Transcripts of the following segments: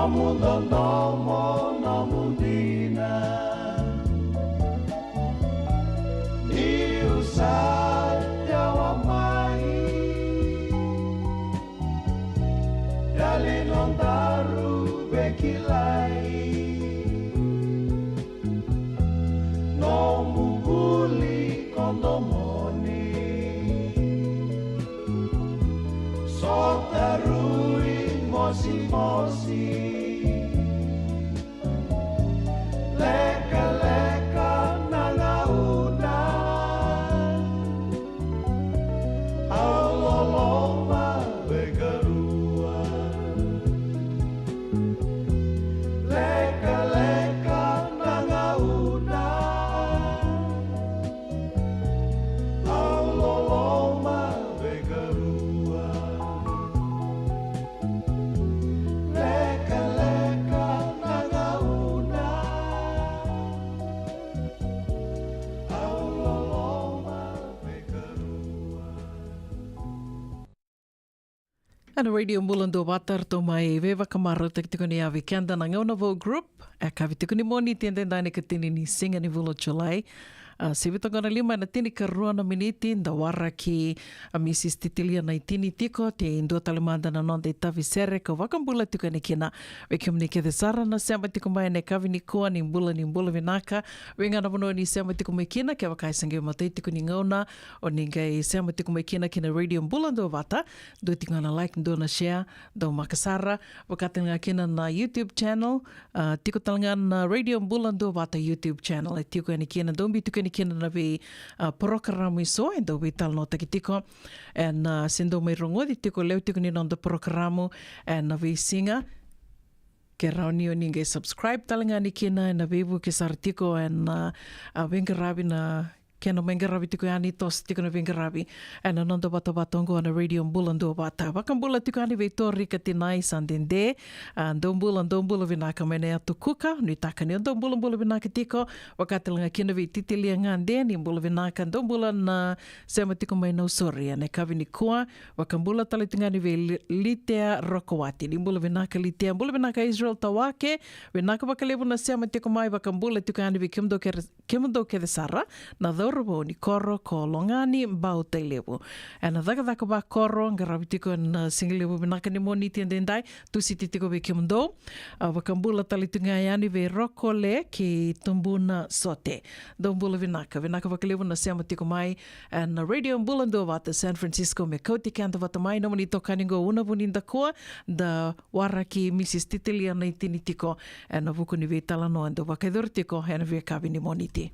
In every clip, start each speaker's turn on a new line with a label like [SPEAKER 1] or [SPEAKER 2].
[SPEAKER 1] Namu namu dina Diu saja wa mai Dali non taru bekilai No muguli kondomoni Sotarui mosi mosi Leka leka nangauna Auloloma begarua Leka leka nangauna Auloloma begarua Leka leka nangauna
[SPEAKER 2] Ana radio mbulando watar to mai veva kamaro teko ni avi kanda na ngona vo group e kavi teko ni moni tende ndane katini ni singa ni vulo July Sivito ngana lima na tini karua na miniti nda wara ki a Mrs. Titilia na itini tiko te indua talimanda na nonde tavi sere ka wakambula tiko ni kina wekium ni kethe sara na sema tiko mai ne kavi ni kua ni mbula vinaka wenga na wano ni sema tiko mai kina ke wakai sange matai tiko ni ngauna o ni ngai sema tiko mai kina kina radio mbula ndo wata do tiko na like ndo na share do makasara wakati nga kina na YouTube channel tiko talangan na radio mbula ndo wata YouTube channel e tiko ni kina dombi tiko ni kina na vi programa iso endo vi tal no takitiko en sendo mai rongo di tiko leo tiko ni nonda programa en na vi singa ke rauni o ninge subscribe talanga ni kina na vivu ke sartiko en vengarabi na kena mengarabi tiko yani tos tiko na vengarabi en nonda bata batongo na radio mbulando bata wakambula tiko yani veitori katinai sandende ndombula vinaka mene atu kuka ni taka ni ndombula vinaka tiko wakati langa kina vi titilia ngande ni mbula vinaka ndombula na sema tiko mai na usori ne kavi ni kua wakambula tali tingani vi litea rokowati ni mbula vinaka vinaka Israel tawake vinaka wakalevu na sema tiko mai wakambula tiko yani vi kimdo kede sara na dhorobo ni koro ko longani mbao teilevu ana dhaka ba koro ngarabi tiko na singilevu vinaka ni moni tiendendai tusiti tiko vi kimdo wakambula tali tingani yani vi rokole ki tumbuna sote dombula vinaka wakalevu na sema tiko mai na radio mbulando vata San Francisco me kauti kanta vata mai no mani tokaningo una vuninda koa da waraki Mrs. Titilia na itini tiko na vuku ni vitala no ando wakaidor tiko na vi kavi ni moniti.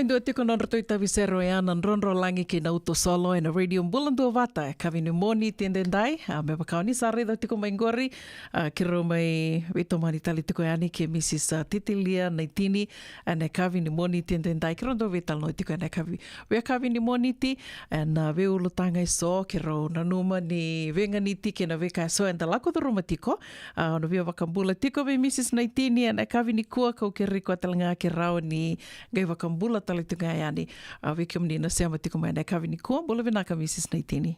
[SPEAKER 2] Paindu ati ko non rotoi tavisero e ana nronro langi ki na uto solo e na radio Bulandu Vata e kavini moni tiendendai me pakaoni sari da tiko maingori ki ro mai vito mani tali tiko ani ki Mrs. Titilia Naitini ne kavini moni tiendendai ki rondo vital no tiko ne kavini moni ti na ve ulutanga so ki ro na numa ni vengani ti ki na veka so en talako do roma tiko no via vakambula tiko ve Mrs. Naitini ne kavini kua ko ki riko atalanga ki rao ni gai vakambula tali tu ngai ani wiki mnina se amati ko mai na kavini ko bola venaka Mrs. Naitini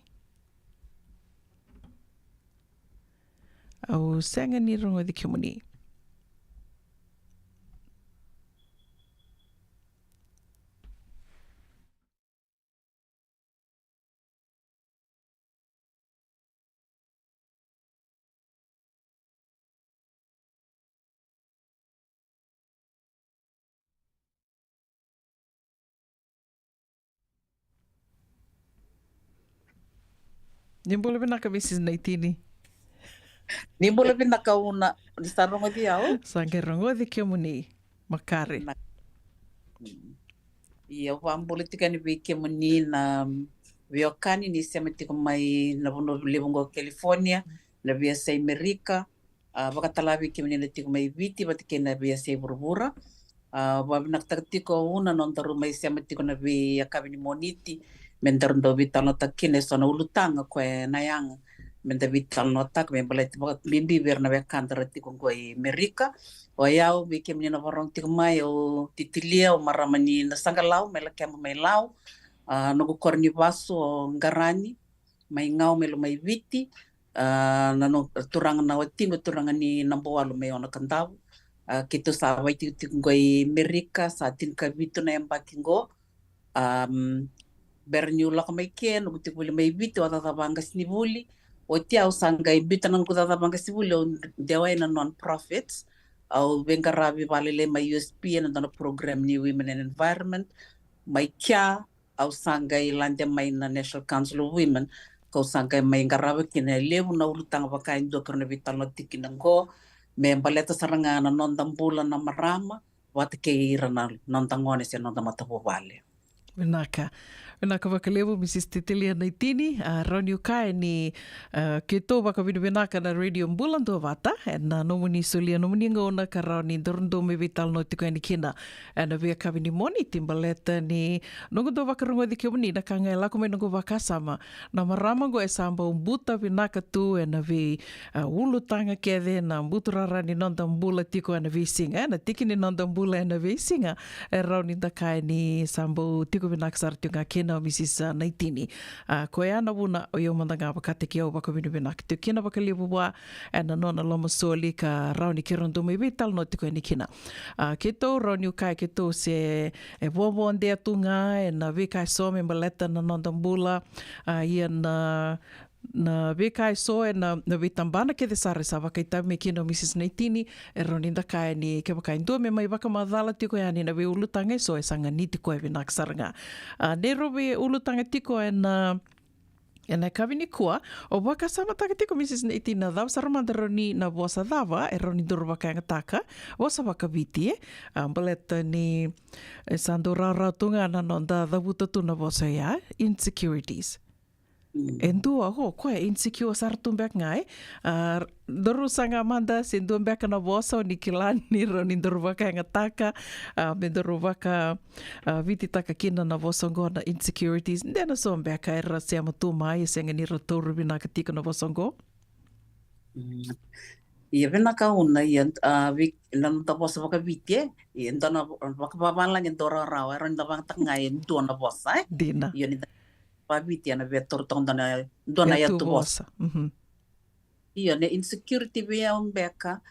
[SPEAKER 2] au sanga ni rongo di kimuni ni bola venaka Mrs. Naitini
[SPEAKER 3] Ni bola pinakauna di sarong di au.
[SPEAKER 2] sanga rongo di kimuni makare
[SPEAKER 3] Ia wan politika ni wiki muni na viokani ni sema tiko mai na bono lebongo California na via sa Amerika wakatala wiki muni na tiko mai viti batike na via sa burbura wa naktartiko una non taru mai sema tiko na via kavini moniti mentarndo vitano takine sona ulutanga kwe nayang menda vital notak me balai bimbi verna ve kantara tiko ngoi Amerika o yau wiki muni na warong tiko mai o titilia o maramani na sangalau mela kema mai lau nogo korni vaso o ngarani mai ngau melo mai viti na no turanga na watingo turanga ni namboalu mai ona kandau kito sa vai tiko ngoi Amerika sa tinka vitu na embakingo berniula kamai ken nogo tiko mai viti o tatabanga snivuli o tia usanga ibita nang tatabanga snivuli o dewa ina non-profits au vengaravi valele mai USP na dana program ni Women and Environment mai kia au sanga ilande mai na National Council of Women ko sanga mai ngaravi kina lewu na ulutanga baka indo karna vitalo tikinango me baleta saranga na nondambula na marama watike irana nondangone se nondamatapo vale
[SPEAKER 2] Venaka wakalevu Mrs. Titilia Naitini Roni ukai ni keto waka venaka na radio Bulandu Vata na nomuni solia nomuni ngona ka Roni dorndo me vital no tiko ni kina na via kavini moni timbaleta ni nongo waka rongo di kimuni na kanga lako me nongo waka sama na marama go e samba umbuta venaka tu na vi ulutanga kede na mbuturara ni nondambula tiko na vi singa na tiki ni nondambula na vi singa Roni dakai ni samba tiko venaka sartunga kina Mrs. Naitini. Ko e ana wuna o iau mandanga wakate ki au waka vinuwina ki te kina waka liwa na nona loma soli ka rauni ki rondo mai vital no tiko e ni kina. Ke tau rauni ukai ke tau se e wawa ndea tunga na vikai so me maleta na nondambula ia na vikai so na vitambana ke de sare sa waka itai me kina Mrs. Naitini roni dakai ni ke waka indua me mai waka madhala tiko e ani na we ulutanga so e sanga ni tiko e vinak saranga. Ne rowe ulutanga tiko e na kavini kua o waka sama taka tiko Mrs. Naitini na dhau saramanda roni na wasa dhava e roni doro waka anga taka wasa waka viti baleta ni sando raratunga na nonda dhavuta tu na wasa ya insecurities. Endua ho koe insecure sartum bek ngai doru sanga manda sendu bek na vosa ni kilani roni doru waka nga taka me doru waka viti taka kina na vosa ngo na insecurities ndena so bek era se amatu mai senga ni rotoru bina katika na vosa ngo
[SPEAKER 3] ia venaka una ia nan ta vosa waka viti ia ndana waka babala ni dora rawa roni da waka ngai ndona vosa
[SPEAKER 2] dina
[SPEAKER 3] ia ni paviti ana vetor tondana dona ya tu vosa ia ne insecurity via beka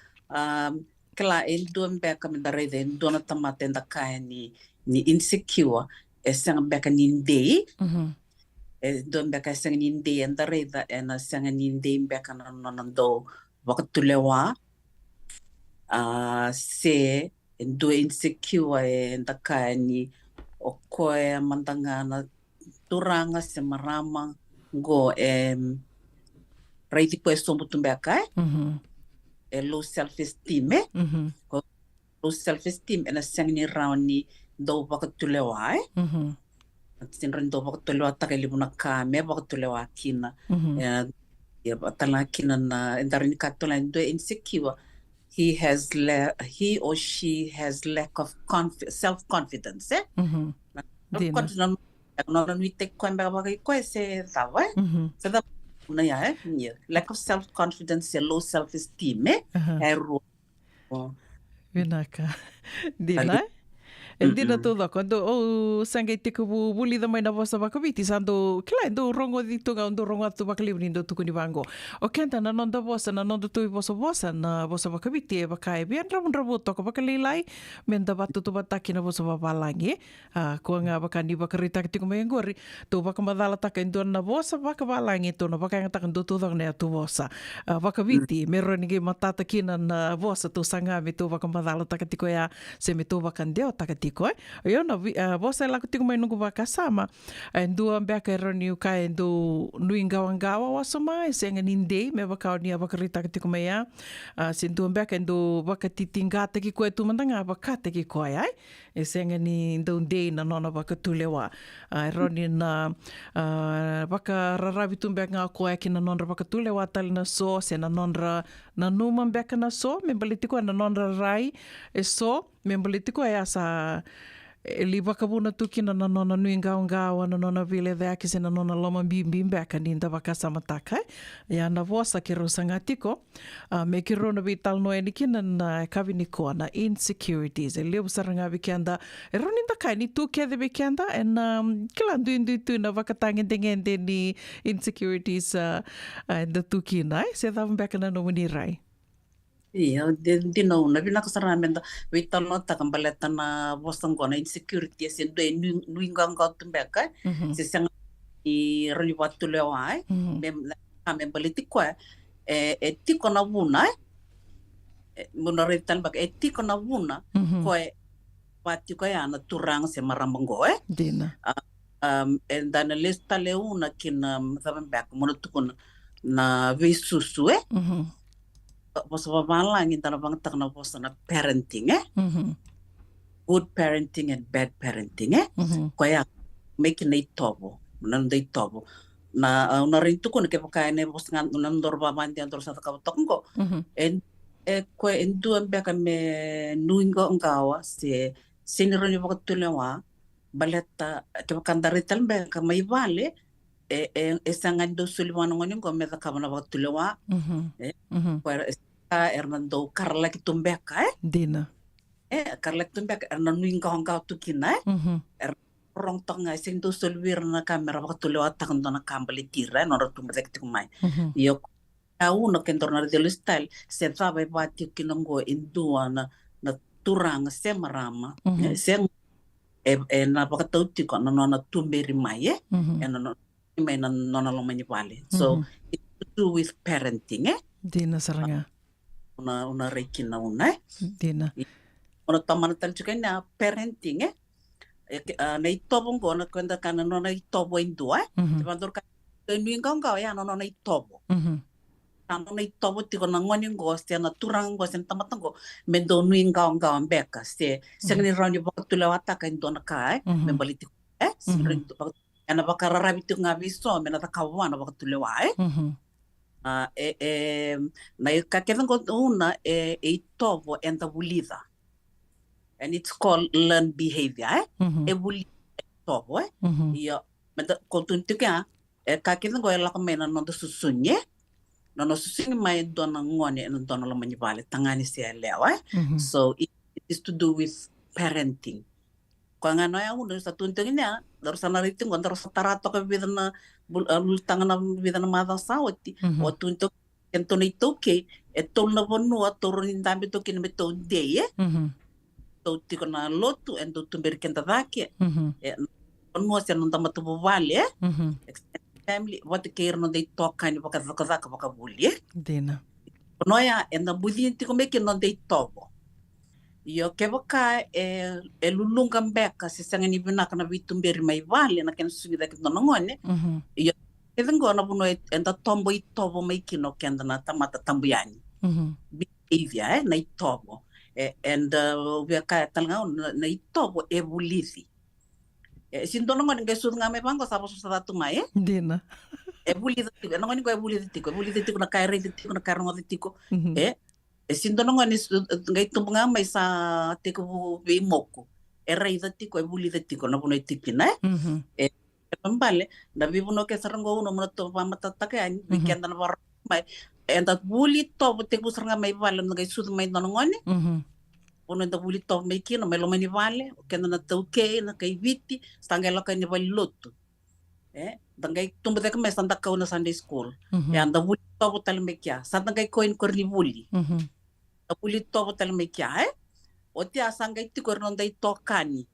[SPEAKER 3] kla el don beka me dare de dona tamate da kai ni insecure e sang beka ni ndei e don beka sang ni ndei andare da ena sang ni ndei beka na do wakatulewa se endo insecure e da kai ni o koe mandanga na turanga se marama go raiti questo mutumbekai e low self esteem low self-esteem ena sangni rauni do bakatulewa sinran do bakatulewa takelibuna kame bakatulewa kina ya batala kina na endarini katola ndo insecure. He or she has lack of self-confidence. Confidence no we take kwamba bakay se tawa. So that lack of self-confidence, low self-esteem
[SPEAKER 2] Vinaka. Dina? Dina toda quando o sangue te que buli da mãe na vossa bakaviti sando claro rongo di tunga ndo rongo tu bakalibni ndo tu kuni bango o kenta na non da vossa na non da tu vossa na vossa bakaviti e bakai bien rabo to ko bakalilai men da batu tu bataki na vossa babalangi ko nga bakani bakarita ki ko mengori tu bakamadala ta ndo na vossa bakabalangi to na bakanga ta ndo tu dang na tu vossa bakaviti mero ninge matata kina na vossa tu sanga me tu bakamadala ta ki ko ya se me tu bakandeo ta yo na vosa la kutiko mai nungu waka sama ndua mbeka roni uka ndo nuingawangawa wasoma senga nindei me waka ni abakarita kutiko mai ya sindu mbeka ndo waka titingata ki koe tu mandanga abakata ki koe ai senga ni ndo ndei na nona waka tulewa roni na waka raravi tu mbeka koe ki na nona waka tulewa tali na so se na nona na numa mbeka na so me balitiko na nona rai so me balitiko ya sa li wakabuna tuki na nona nui ngao na nona vile de aki se na nona loma bimbi mbeka ni nda waka samataka ya na vosa ki rosanga tiko me ki rona vital no eniki na kavini ko na insecurities e leo saranga vikenda e roni nda kai ni tu ke de vikenda en kila ndu tu na wakatangen dengende ni insecurities da tuki na se da mbeka na no ni rai.
[SPEAKER 3] Iya, di no na bina kasara menda vital no ta kambaleta na bosang na insecurity se do nuingang ka tumbeka se sang I roni watu leo ai mem politiko etiko na buna muna retal bak etiko na buna ko watu ko ya na turang se marambango
[SPEAKER 2] dina
[SPEAKER 3] and dan lista leuna kina saben bak muna tukun na visusu was babalang in tanabang tak na was na parenting good parenting and bad parenting kaya make na itobo na rin to kun ke pakain ne was ngan nandor baban dian tor sa kabatok ko and ko endu ambe me nuingo ngawa se siniro ni bakatulewa baleta ke pakandarital be ka may vale sangan do suliman ngonin ko me ka na bakatulewa Hernando Carla Kitumbeka
[SPEAKER 2] dina
[SPEAKER 3] Carla Kitumbeka Hernando Inganga tukina rong tonga sing do solwir na kamera bakatulewa takando na kambali tira no rotumrek tikumai yo uno que entornar de style se sabe bati kinongo induana na turang semarama sen na bakatauti ko na na tumberi mai and no mai na no lo mani vale so it's to do with parenting
[SPEAKER 2] dina saranga
[SPEAKER 3] una rekina una
[SPEAKER 2] dina
[SPEAKER 3] ona tamana tal juga na parenting na itobong ko na kwenda kana no na itobo indua bandor ka nuinganga ya no na itobo no na itobo tiko na ngoni ngo sia na turang ngo sen tamatango mendo nuinganga ambeka se segni rani bakatula wataka indona kai membaliti ana bakararabi tu ngaviso mena takawana bakatula wae na kakena ko una itobo enda bulida and it's called learned behavior bulida itobo ya menda kontuntika kakena ko ela kamena no susunye no susunye mai dona ngone no dona lo manibale tangani se lewa so it is to do with parenting ko ngano ya uno sa tuntingnya daru sanariting ko daru satarato ka bidana tangan bidana mada sawati o tunto ento ni toke etol na bono atoron indambe to kin meto de to tiko na lotu endo tumber kenta dake no se non tamato vale family what care no de toka ni baka buli
[SPEAKER 2] dina
[SPEAKER 3] no ya enda budi tiko me kin no de tobo yo ke baka lulunga mbeka se sangani bina kana vitumberi mai vale na ken sugida ke no ngone yo even go na buno enda tombo itobo mai kino kenda na tamata tambuyani behavior na itobo and via ka talanga na ito e bulithi sinto no ngani ngesu ngame bango sa boso sa tu mai
[SPEAKER 2] Dina.
[SPEAKER 3] e bulithi no ngani ko e bulithi tiko na kaire tiko na karongo tiko e sinto no ngani ngai tumbunga mai sa tiko be moko e rei tiko e bulithi tiko na bono tikina e pambale da vivo no ke sarango uno mo to pamata take ani weekend na war mai and that buli to tiko saranga mai vale ngai su mai no ngani ono da buli to mai kino mai lo mani vale ke na tau ke na kai viti stanga lo kai ni vale lotu da ngai tumba de mai santa ka na Sunday school e anda buli to tal me kya santa ngai coin korni buli da buli to tal me kya o ti asanga ti korno dai to kani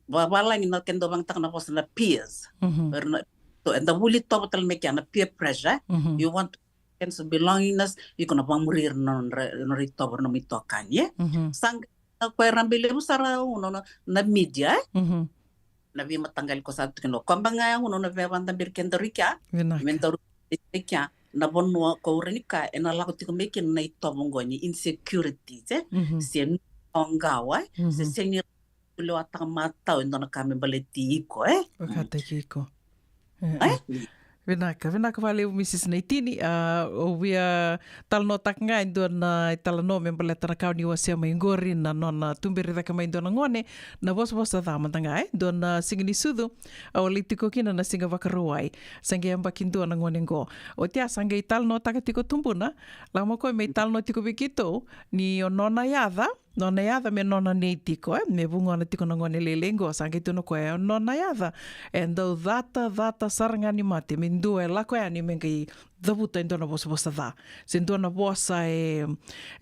[SPEAKER 3] babalang na kendo bang tak na pos na peers to and the buli to tal me kya na peer pressure you want sense of belongingness you gonna murir no rito no mito kanye sang na kwera bile usara uno na media na vi matanggal ko sa tukino kwambanga uno na ve banda birkendo rika mentor rika na bonno ko renika ena la ko tiko mekin na ito mongoni insecurity sen ongawa se senir lo atamata ndo na kame baleti ko
[SPEAKER 2] Wakata kiko. Vinaka vale Mrs. Neitini o via talno taknga indona talano membaleta na kauni wasia maingori na nona tumberi daka maindona ngone na vos da mantanga dona singini sudu o litiko kina na singa vakaruai sange amba kindu na ngone ngo o tia sange talno takatiko tumbuna lama ko me talno tiko bikito ni nona yada me nona nei tiko me vungo na tiko na ngone lelengo sange tuno ko nona yada and though data saranga ni mate mindu lako ani mengai dabuta indona bosa da sendona bosa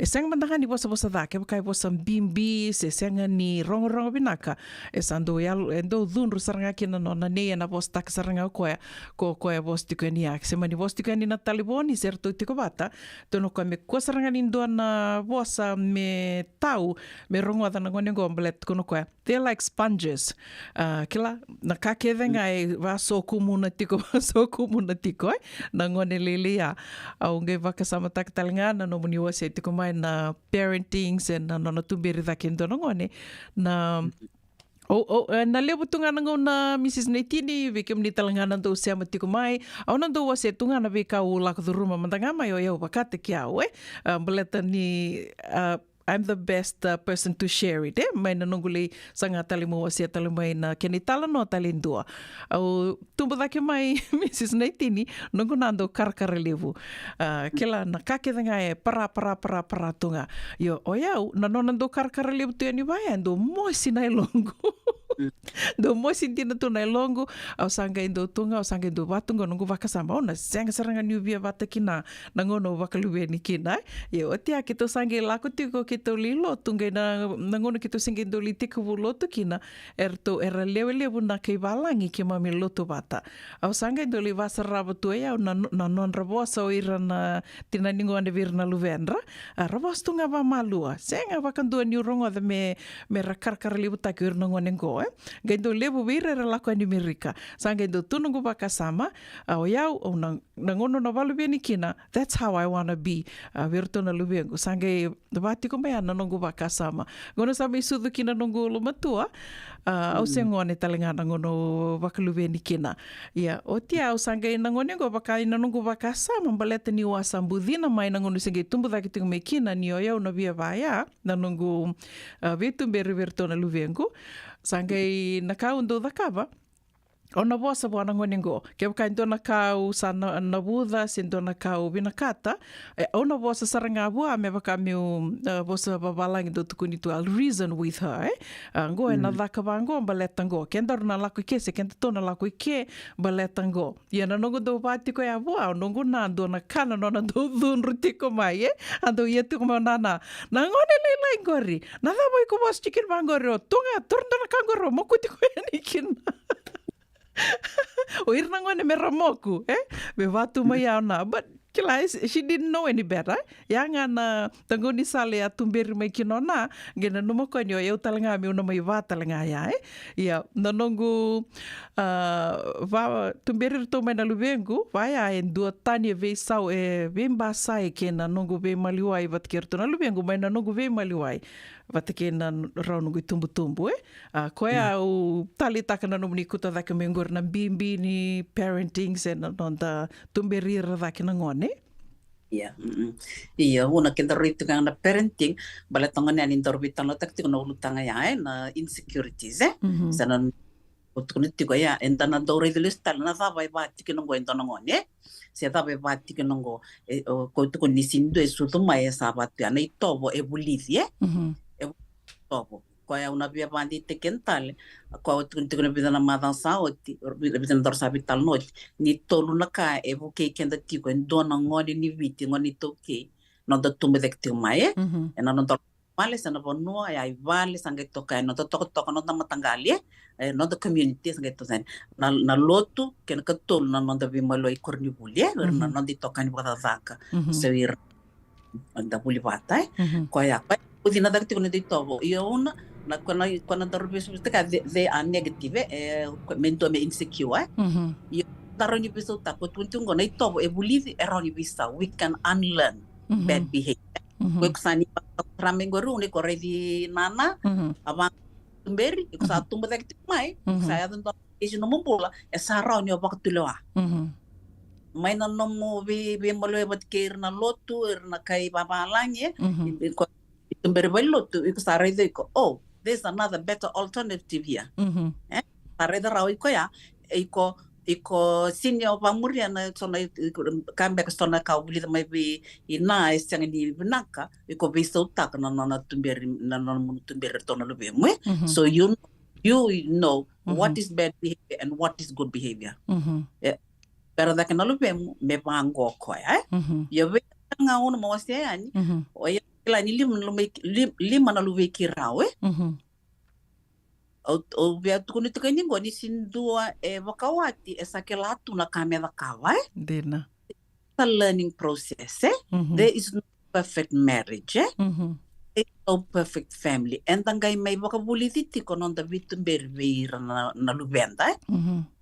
[SPEAKER 2] sang mandanga ni bosa da ke kai bosa bimbi se sanga ni rongo binaka sando yal endo dunru saranga kina nona nei na bosa tak saranga ko bosa tiko ni ak se mani bosa tiko ni na taliboni certo tiko bata tono ko me ko saranga ni ndona bosa me tau me rongo da ngone gomblet kono ko they're like sponges kila na kakevenga va so kumuna tiko na ngone lelia au nge vakasama taktalngana no muni wase tiko mai na parenting and na tumberi da kendo ngone na na lebo tunga na Mrs. Neitini veke mni talangana ndo se amatiko mai au na ndo wase tunga na veka u lak the room mandanga mai o eu bakate kia beleta ni I'm the best person to share it. Mai na nunguli sanga talimu wasia talimai na keni tala no talindua. Au tumba dake mai Mrs. Neitini nungu nando karkare levu. Kela na kaketanga para tunga. Yo oyau na nonando karkare levu tu yani baya ndo moisi na ilongo. Do moisi tina tu na ilongo au sanga indo tunga au sanga indo batunga nungu vakasamba. Ona sanga saranga niubia vatakina na ngono vakaluwe ni kina. Yo otia kito sanga ilako tiko kito lilo tunga na ngono kito singa indo li tiko loto kina era lewe na kei valangi ke mami loto bata. Au sanga indo li vasaraba tu au na non rabosa o ira na tina ningo ane vir na luvenra. Rabos tunga va malua. Senga vakandua ni urongo da me rakarkara libu taki ira na ngone ngo. Gaindo lebu vira era lako ani mirika. Sanga indo tunungu vakasama. Au yau au na ngono na valu ni kina. That's how I wanna be. Virto na luvengo. Sanga vati ko na nongo vakasama. Ngono sama isudu kina nongo lumatua. Au se ngone talingana ngono vakaluve ni kina. Ia, o tia au sanga ina ngone ngo ina nongo vakasama mbaleta ni wasambudhina mai na ngono singe tumbu dhaki tingu me kina ni o yau na via vaya na nongo vetumberi verto na luvengo. Sanga ina kau ndo dhakava. Ona bosa bona ngone ngo ke ka ndona kau sana na buda sindona kau binakata ona bosa saranga bua me baka meu bosa babalang do tukuni to reason with her ngo na daka bango baleta ngo kendar na lako ke se kenda tona lako ke baleta ngo ia na ngo do pati ko ya bua ngo na ndona kana nona do dun rutiko mai ando ia tu ko na ngone lila ngori na da boy ko bos chicken bangoro tunga turndona kangoro mokuti ko nikin o irna ngone me ramoku me watu mai ana but Kila, she didn't know any better. Yang na tanguni sale a tumberi mai kinona, gena numa ko nyo eu talanga mi una mai va talanga ya ia nonongu va tumberi to mai na luvengu vai a en dua tani ve sau e vemba sai ke na nongu ve maliwai vat kerto na luvengu mai na nongu ve maliwai vat ke na raungu tumbu tumbu ko ya o tali takana no ni kuta da ke mengor na bimbi ni parenting sen non da tumberi ra da ke na ngone.
[SPEAKER 3] Iya, una kita ritu kang na parenting, bala tongan yan interbitan lo takti na ulutanga ya na insecurities sanan utkuniti ko ya enta na dore dilis tal na sa bai bati kinongo enta ngone se ta bai bati kinongo ko tu ko nisindo e sutu mai sa bati ana itobo e bulisi e tobo ko ya una via bandi te kental ko utkuniti ko na bidana madan sa oti bidana dor sa bital no ni tolu na ka e bu ke kenda ti ko ndona ngone ni viti ngoni to ke no da tumbe dek ti mai e na no dor male sana bonua ya vale sange toka no to no da matangali no da community sange to san na lotu ken ka tol na no da bimalo i korni bulie na no di toka ni bada zaka se ir da buli bata ko ya pa udina da ti ko ni tobo io una na quando dormi su sta they are negative mento me insecure io daroni biso ta ko tuntungo na tobo e buli eroni bisa we can unlearn bad behavior ko ksani ramengo rune ko revi nana abang tumberi ko sa tumba tek mai saya tento isi no mumpola e sarao ni waktu loa mai na no mo be molo e bat keir na lotu na kai baba lange ko tumberi bel lotu ko sa revi ko oh there's another better alternative here pareda rawi ko ya iko senior pamuria na sona kambe ko sona ka buli mai be ina isang ni binaka iko bisa utak na tumberi na tumberi to na lube mo so you know what is bad behavior and what is good behavior pero da kana lube me pango ko ya yo be nga uno mo wasiani o ya la ni lima na lube kirawe o vea tukuni tukani ngoni sindua e wakawati e sakelatu na kamera kawai
[SPEAKER 2] dena
[SPEAKER 3] the learning process there is no perfect marriage there is no perfect family and tangai mai wakabuliti kono da vitumber veira na lubenda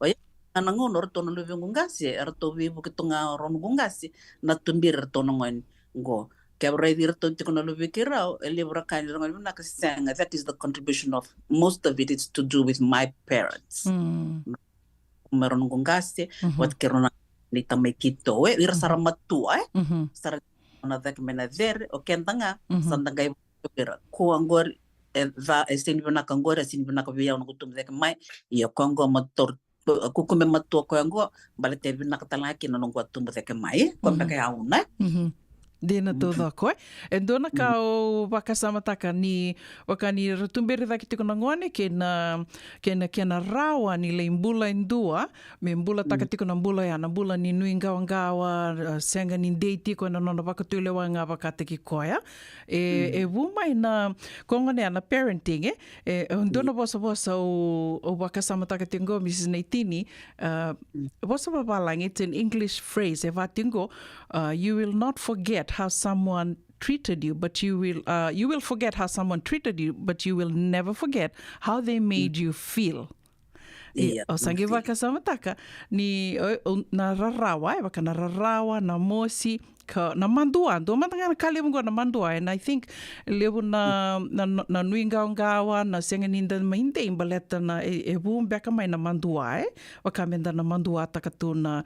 [SPEAKER 3] o ya na ngono to na lubengungasi erto vi bukitunga ronungungasi na tumbir to ngo Kebra dirto tiko na lubikira elibra kan rongo na kasanga that is the contribution of most of it is to do with my parents meron gongase wat kerona ni tamekito ira saramatu sar na dak menader o kentanga sandangai kira ko angor va esin na kangora sin na kavia no kutum dek mai iyo kongo motor kukume matu ko ango balete na katalaki no ngo tum dek mai ko ka yauna
[SPEAKER 2] Dena toda koe. E dona ka o wakasamataka ni wakani ratumberi daki tiko na ngone ke na rawa ni le mbula indua me mbula taka tiko na mbula ya na mbula ni nui ngawa senga ni dei tiko na nona wakatule wa nga wakateki koea e wumai na kongone na parenting dona bosa o wakasamataka tingo Mrs. Neitini bosa babalang it's an English phrase e vatingo you will not forget how someone treated you, but you will forget how someone treated you, but you will never forget how they made you feel. O sangi wakasamataka ni na rarawa, waka na rarawa, na mosi, na mandua, do matanga kali mo na mandua, and I think lewo na nuingawa na senganinda mainte imbaleta na bum beka mai na mandua waka menda na mandua takatuna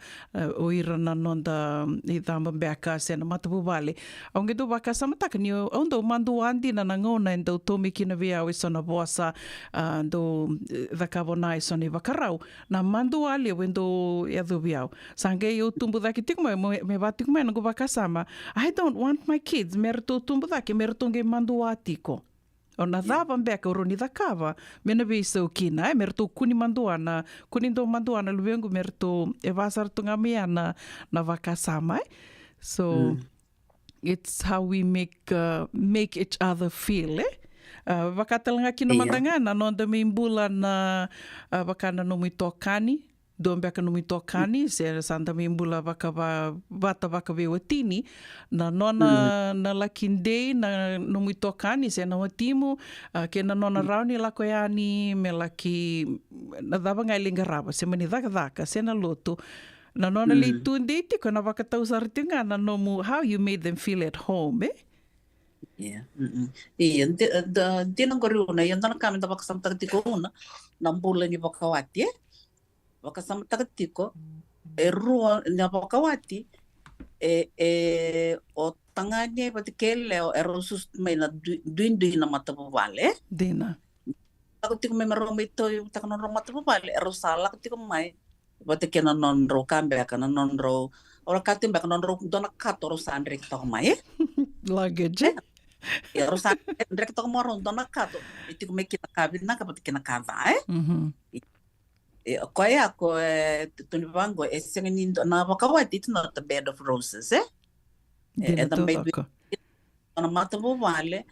[SPEAKER 2] oira na nonda idamba beka sena matabu vale aunque do waka samataka ni ondo mandua andi na ngona endo tomi kina via o sona bosa do vakavona sona vakarau na mandua le wendo yado viao sange yo tumbu daki tikma me batikma no vaka sama I don't want my kids merto tumbu daki merto nge mandua tiko ona dava mbeka uroni dakava mena visa ukina merto kuni manduana kuni do manduana luvengu merto evasar tunga miana na vakasama so it's how we make each other feel vakatalanga kino mandangana nonda mimbula na vakana no mitokani doon beka numi tokani se santa mimbula baka bata baka bewatini na nona na lakindei na numi tokani se na watimu ke na nona rauni lako yani me laki na dava ngai lingaraba se mani daka se na loto na nona li tundi tiko na baka tau sartinga na nomu how you made them feel at home
[SPEAKER 3] Yeah. Iya, di nang koruna, yan na kami na baka samtagtiko una, nambula ni bakawati, baka samtagtiko, ruwa na bakawati, o tanganya pati kele o erosus may na duin na matapubale.
[SPEAKER 2] Dina.
[SPEAKER 3] Ako tiko may marong ito yung takanon rong matapubale, erosala tiko may, pati kena nonro kambe ka na nonro, ora katim baka nonro dona katoro sandrik to may.
[SPEAKER 2] Luggage.
[SPEAKER 3] Ya rosa ndrek to mo ron dona kato iti ko may kinakabit na kapag kinakava kaya ko tunibango singin na bakawati ito na the bed of roses and the baby na mata bo vale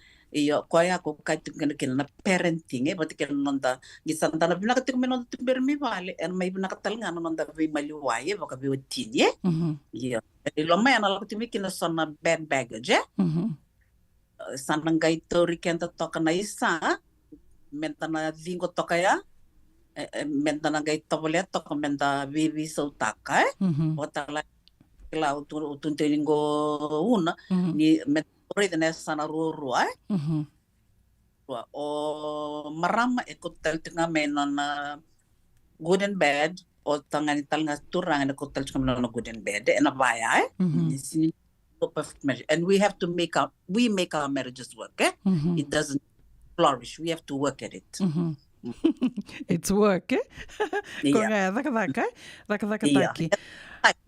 [SPEAKER 3] kaya ko kahit na parenting pati kinonda gisanta na binakatik mo nonda timbermi vale and may binakatal nga nonda vi maliwaye baka bi watinye lo may na lakot mi kinasona bad baggage sanang gaito rikenta toka na isa menta na lingo toka ya menta na gaito bolet toka menta bibi so taka otala kila utun telingo una ni menta na sana rurua o marama ekotel tinga menon na good and bad o tangani talnga turang na kotel tinga menon good and bad na baya perfect marriage, and we have to make our marriages work. It doesn't flourish. We have to work at it.
[SPEAKER 2] It's work.
[SPEAKER 3] Yeah.
[SPEAKER 2] Taki.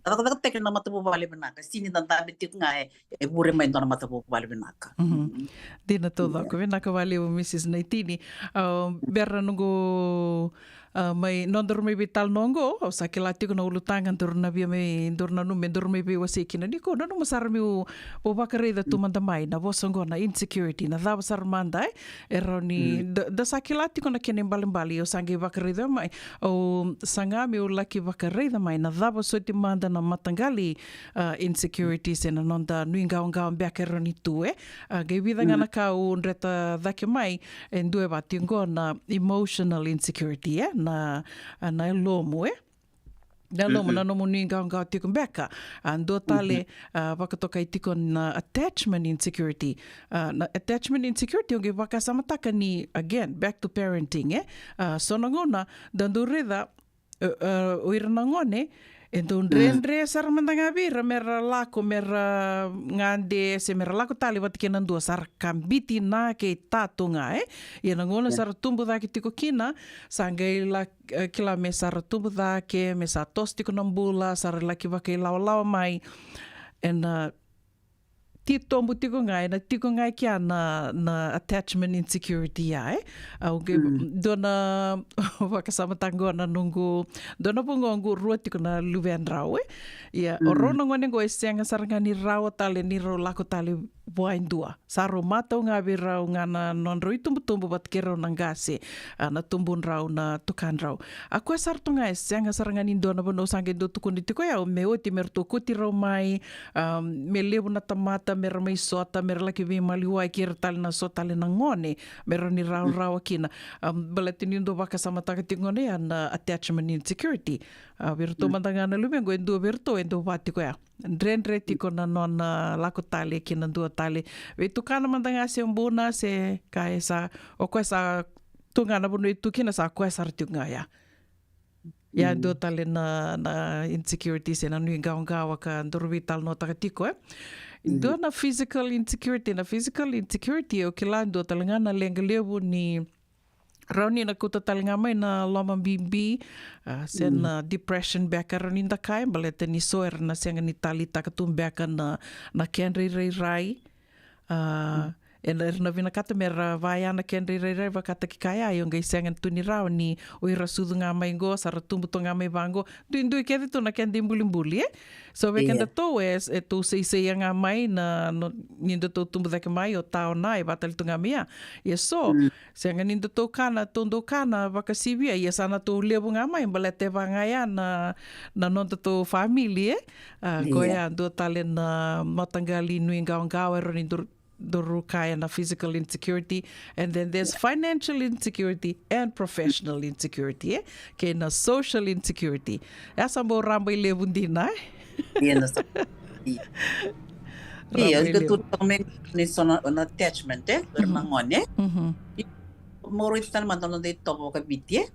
[SPEAKER 3] Daka tek na matapubali binaka. Sini tantabi tik nga bure may na matapubali binaka.
[SPEAKER 2] Di na todo ako. Binakawali o Mrs. Naitini. Berra nungo may nondor may vital nongo o sa kilati ko na ulutangan dur na biya may dur na nume dur may biya wasiki na niko na numasar mi o bakare da tumandamay na bosongo na insecurity na dava sarmanda ero ni da sa kilati ko na kinembalimbali o sangi bakare da mai o sanga mi o laki bakare da mai na dava soti manda na matangali insecurity se na nonda nuingaong beka ero ni tu gai vida nga na ka o reta dake mai en due batingo na emotional insecurity na lomo na lomo na nomo ni ngao tiko beka ando tale wakatoka itiko na attachment insecurity na attachment insecurity onge waka samataka ni again back to parenting so nangona dando reda oira nangone então rendre sar mandanga bira mera lako mera ngande se mera lako tali wat kenan dua sar kambiti na ke tatunga ia nangona sar tumbu da ke tiko kina sangai la kila me sar tumbu da ke me sa tostiko nambula sar laki wa ke lawa mai en tombu tiko ngai kia na attachment insecurity okay dona wakasama tango na nungu dona pungongu rua tiko na luven rau oro nangone go esianga sarangani rau tale ni ro lako tale buain dua saro mata ngabi rau ngana nonro itumbu bat kero nangase na tumbun rau na tukan rau aku sarto ngai esianga sarangani dona bono sange do tukundi tiko ya me oti merto kuti rau mai me lebu na tamata mera mai sota mera laki vi maliwai kira tali na sota le na ngone mera ni rau akina balatini ndo baka sama taka tingone ya na attachment insecurity virto mandangana lumengo endo virto endo vati ko ya ndrendre tiko na nona lako tali kina ndo tali vitu kana mandanga se mbuna se kaesa o kwesa tungana bunu itu kina sa kwesa rtunga ya ya ndo tali na insecurity se na nuingawa ka ndoro vital no taka tiko ndo na physical insecurity o kila ndo talanga na lengalebu ni rauni na kuta talinga mai na loma bimbi sen depression beka rauni da kai baleta ni soer na senga ni talita katum beka na kenri rai na vina kata mera vai ana ken rei kata ki kai ai onga isengan tuni rao ni o ira sudu ngā mai go sara tumbu to ngā mai vango ndui ke tu na ken dimbuli so we ken to e tu se ngā mai na nindo to tumbu da ke mai o tao nai batali tu ngā mia so se nga nindo to kana tondo kana vakasivia ia sana to lebu ngā mai mbale te vanga ia na nonta to family ko ia do tale na matangali nui ngao ero ni doru kaya na physical insecurity, and then there's financial insecurity and professional insecurity, kaya na social insecurity. Asa mo rambay lebun din na
[SPEAKER 3] Iya, ito tutong ni sona on attachment bernangon Moro itu man tono de tobo kabiti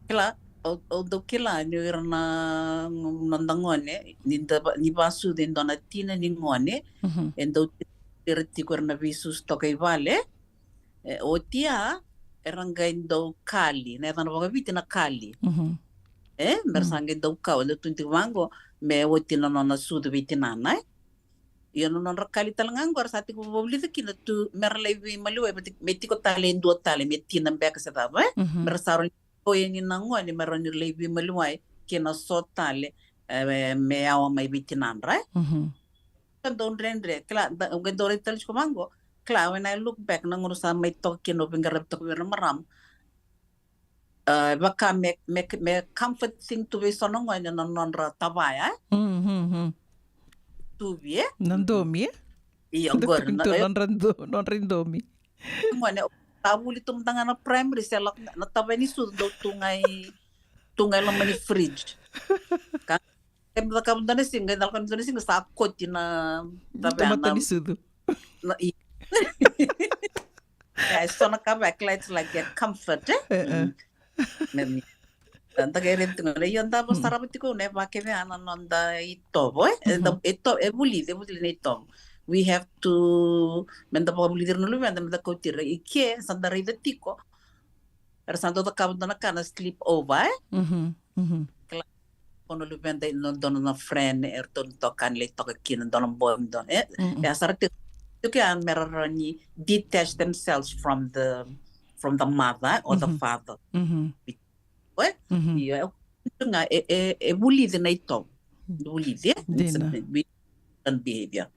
[SPEAKER 3] kila o kila ni irna nandangon ni basu din donatina ni ngone endo irti korna visus tokai vale o tia erangaindo kali na tan boga viti na kali mersangin do ka o tunti wango me o tina na sudu viti na yo non rakali talangang gor sati ko bobli de kina tu merlevi malu meti ko talen do tale meti na beka sa ba mersaro o yeni nango ni meroni levi malu ai kina so tale me awa mai viti na don't rendre kla gendore tel ko mango kla when I look back nang urusan may token no pingarap to ko maram baka me comfort thing to be sonong wala non ra tabaya tu vie
[SPEAKER 2] nandomi
[SPEAKER 3] iyo gor
[SPEAKER 2] non rindomi
[SPEAKER 3] ngone tabuli tum tanga na primary selak na tabani su do tungai lamani fridge ka Kaya kamundan na singa, dahil kamundan na singa sakot yun na
[SPEAKER 2] Tomata ni sudu.
[SPEAKER 3] Yeah, so naka-backlights like get comfort Tagay rin ito nga, yun tapos sarap ito ko, bakit may anan da ito, ito, ebuli na ito. We have to, menda pa bulidir na lumiyan, menda ko tira, ike, sandaray da tiko, pero santo da kamundan na ka na sleep over, kono lubenda dono na friend erton to kanle to kin dono bom don ya sarati to kan merani detach themselves from the mother or the father what ya nga buli de naito buli de and behavior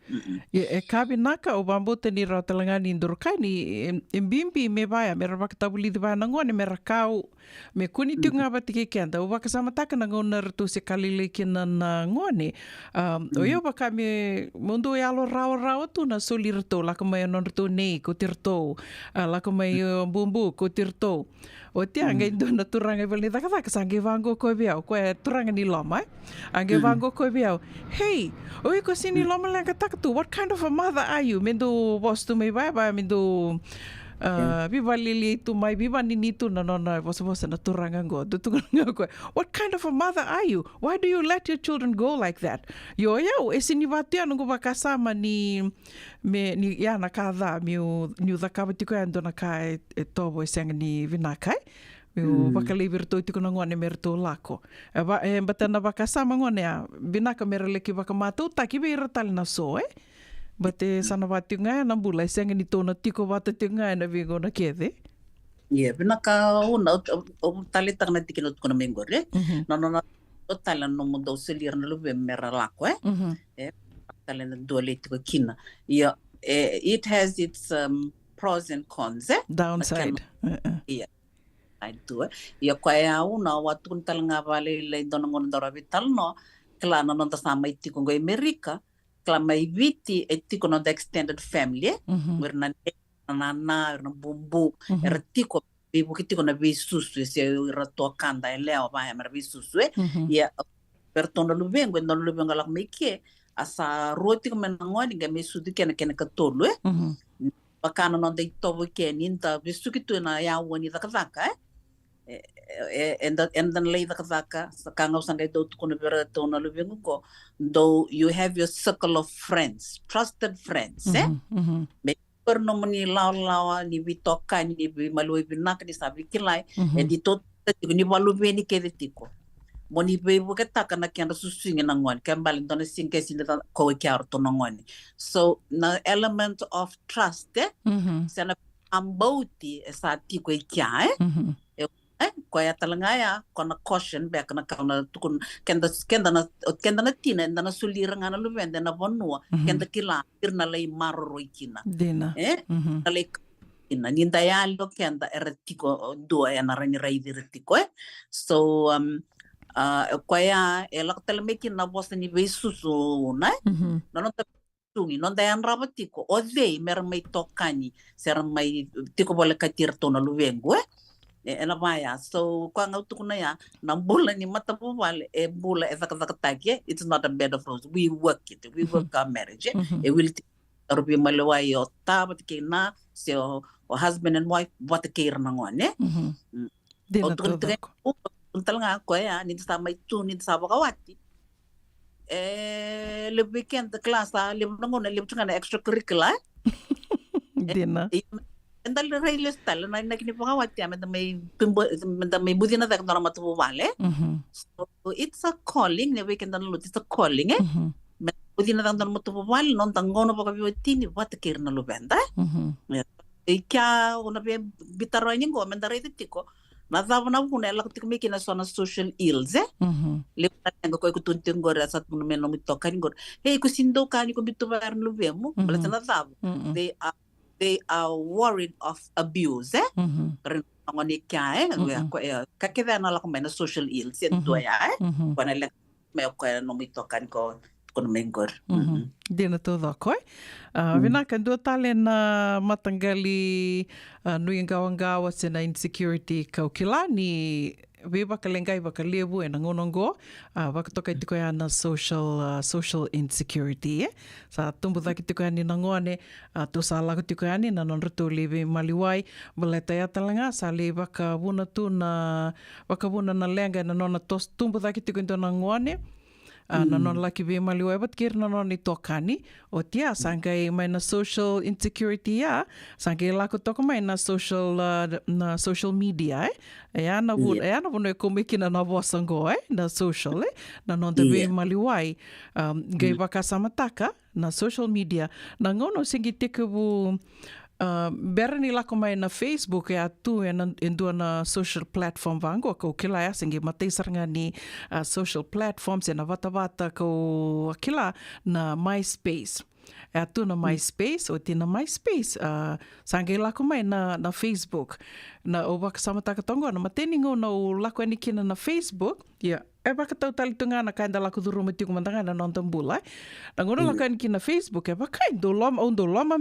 [SPEAKER 2] kabi naka o bambote ni ra talanga ni ndurkai ni imbimbi me vai me ra baktabuli de vai nangone me rakau me kuni tunga batike kenda o bakasama taka nangona rtu se kalile kina na ngone o yo baka me mundo ya lo rao tu na solirto la kuma non rtu nei ko tirto la kuma bumbu ko tirto o tia ngai do na turanga vali taka sange vango ko biao ko turanga ni loma ange vango ko biao hey o ko sini loma lang tu what kind of a mother are you mendo bostu me bye mendo viva lili tu mai viva nini tu no bosa na turanga go what kind of a mother are you why do you let your children go like that yo esini vatia no bakasama ni ya na kada miu da kabati ko ando na kai tobo esang ni vinakai miu bakali virtu tiko na ngone merto lako batana bakasama ngone ya binaka mereleki bakamatu takibe ratal na so Bate sana watu ngai na bula senga ni tona tiko wata te ngai na vingo na kede.
[SPEAKER 3] Yeah, binaka una o talitang na tikinot ko na mengore. No o talan no mundo selir na lube mera lako talan na dualit ko kina. Yeah, it has its pros and cons
[SPEAKER 2] Downside.
[SPEAKER 3] Yeah. I do it. Ya kaya una watu kun talanga vale le dono ngon dora vital no. Klana no tasama itiko ngo Amerika. Mai viti e tiko no the extended family werna nana werna bumbu tiko bibu kitiko na visusu se rato kanda leo ba mer visusu ya pertono lubengo no lubengo la meke asa roti ko menangoni ga mesudu kena katolo bakana no de tobo keninta visukitu na ya woni zakazaka and then later kazaka sakanga sanga do to vera to na lubengo ko though you have your circle of friends trusted friends me per no mani lawa ni bitoka ni maloi binak ni sabi kilai e di to ni balubeni ke tiko moni bebo ke takana kenda susingi na ngwan kembali dona sinke sinda ko kyar to na ngwan so na element of trust sana ambauti sa ti ko kya ko ya talangaya kona caution back na kauna tukun kenda na tina na sulira ngana lu vende na vonua kenda kila irna lei marro ikina
[SPEAKER 2] dina
[SPEAKER 3] lei ina ninda ya lo kenda eretiko do ya na rani raidi retiko so ko ya elak telmekin na bosta ni besusu na non tungi non da yan rabatiko o dei mer mai tokani ser mai tiko bole katir to na lu vengo ela vaya so kwa ngau tukuna ya na bula ni mata vale bula ezakatake it's not a bed of roses we work our marriage it will rubi malwa yo tabat kina so husband and wife what care na ngone
[SPEAKER 2] dina to
[SPEAKER 3] untal nga ko ya ni sa may tu ni sa bakawati le weekend class le ngone le tuna extracurricular
[SPEAKER 2] dina
[SPEAKER 3] endal rail style na kini bakawati amenda may budi na tak normal to vale so it's a calling le weekend na it's a calling budi na tak normal to vale non tangono bakawati ni what care na lo benda kya una be bitaro ni go menda rete tiko na zava na vuna ela kutiko miki na sona social ills le nga ko kutunti ngora sat mun men no mitoka ngor hey kusindo kani ko bitu bar no vemo bala na zava they are worried of abuse ren ngoni kya ko ka keda na la ko men social ills ento ya ko na le me ko no mitoka ko mengor
[SPEAKER 2] dina to koi vina kan do tale na matangali nui ngawangawa sena insecurity kaukila ni viva kalengai bakalebu e nangonongo bakatoka itiko ya na social insecurity sa tumbu daki tiko ya ni nangone to sala tiko ya ni nanonruto lebe maliwai baleta ya talanga sa le bakabuna tu na bakabuna na lenga na nona tos tumbu daki tiko into nangone nanon laki be maliwai bat kir nanon ito kani o tia sangay may na social insecurity ya sangay lako to may na social media ayan na vuno kumiki na nabosanggo na social nanon te be maliwai gay baka samataka na social media nangono singi tikubu bera ni lako mai na Facebook ya tu endua na social platform vango ko kila ya singi matei saranga ni social platforms na vata ko kila na MySpace ya tu na MySpace o tina MySpace sange lako mai na Facebook na oba kasama takatongo na mateningo na lako ni kina na Facebook ya baka tau tali tunga na kain dala kuduru mati kumandanga na nonton bula na ngono la kain kina Facebook baka do lom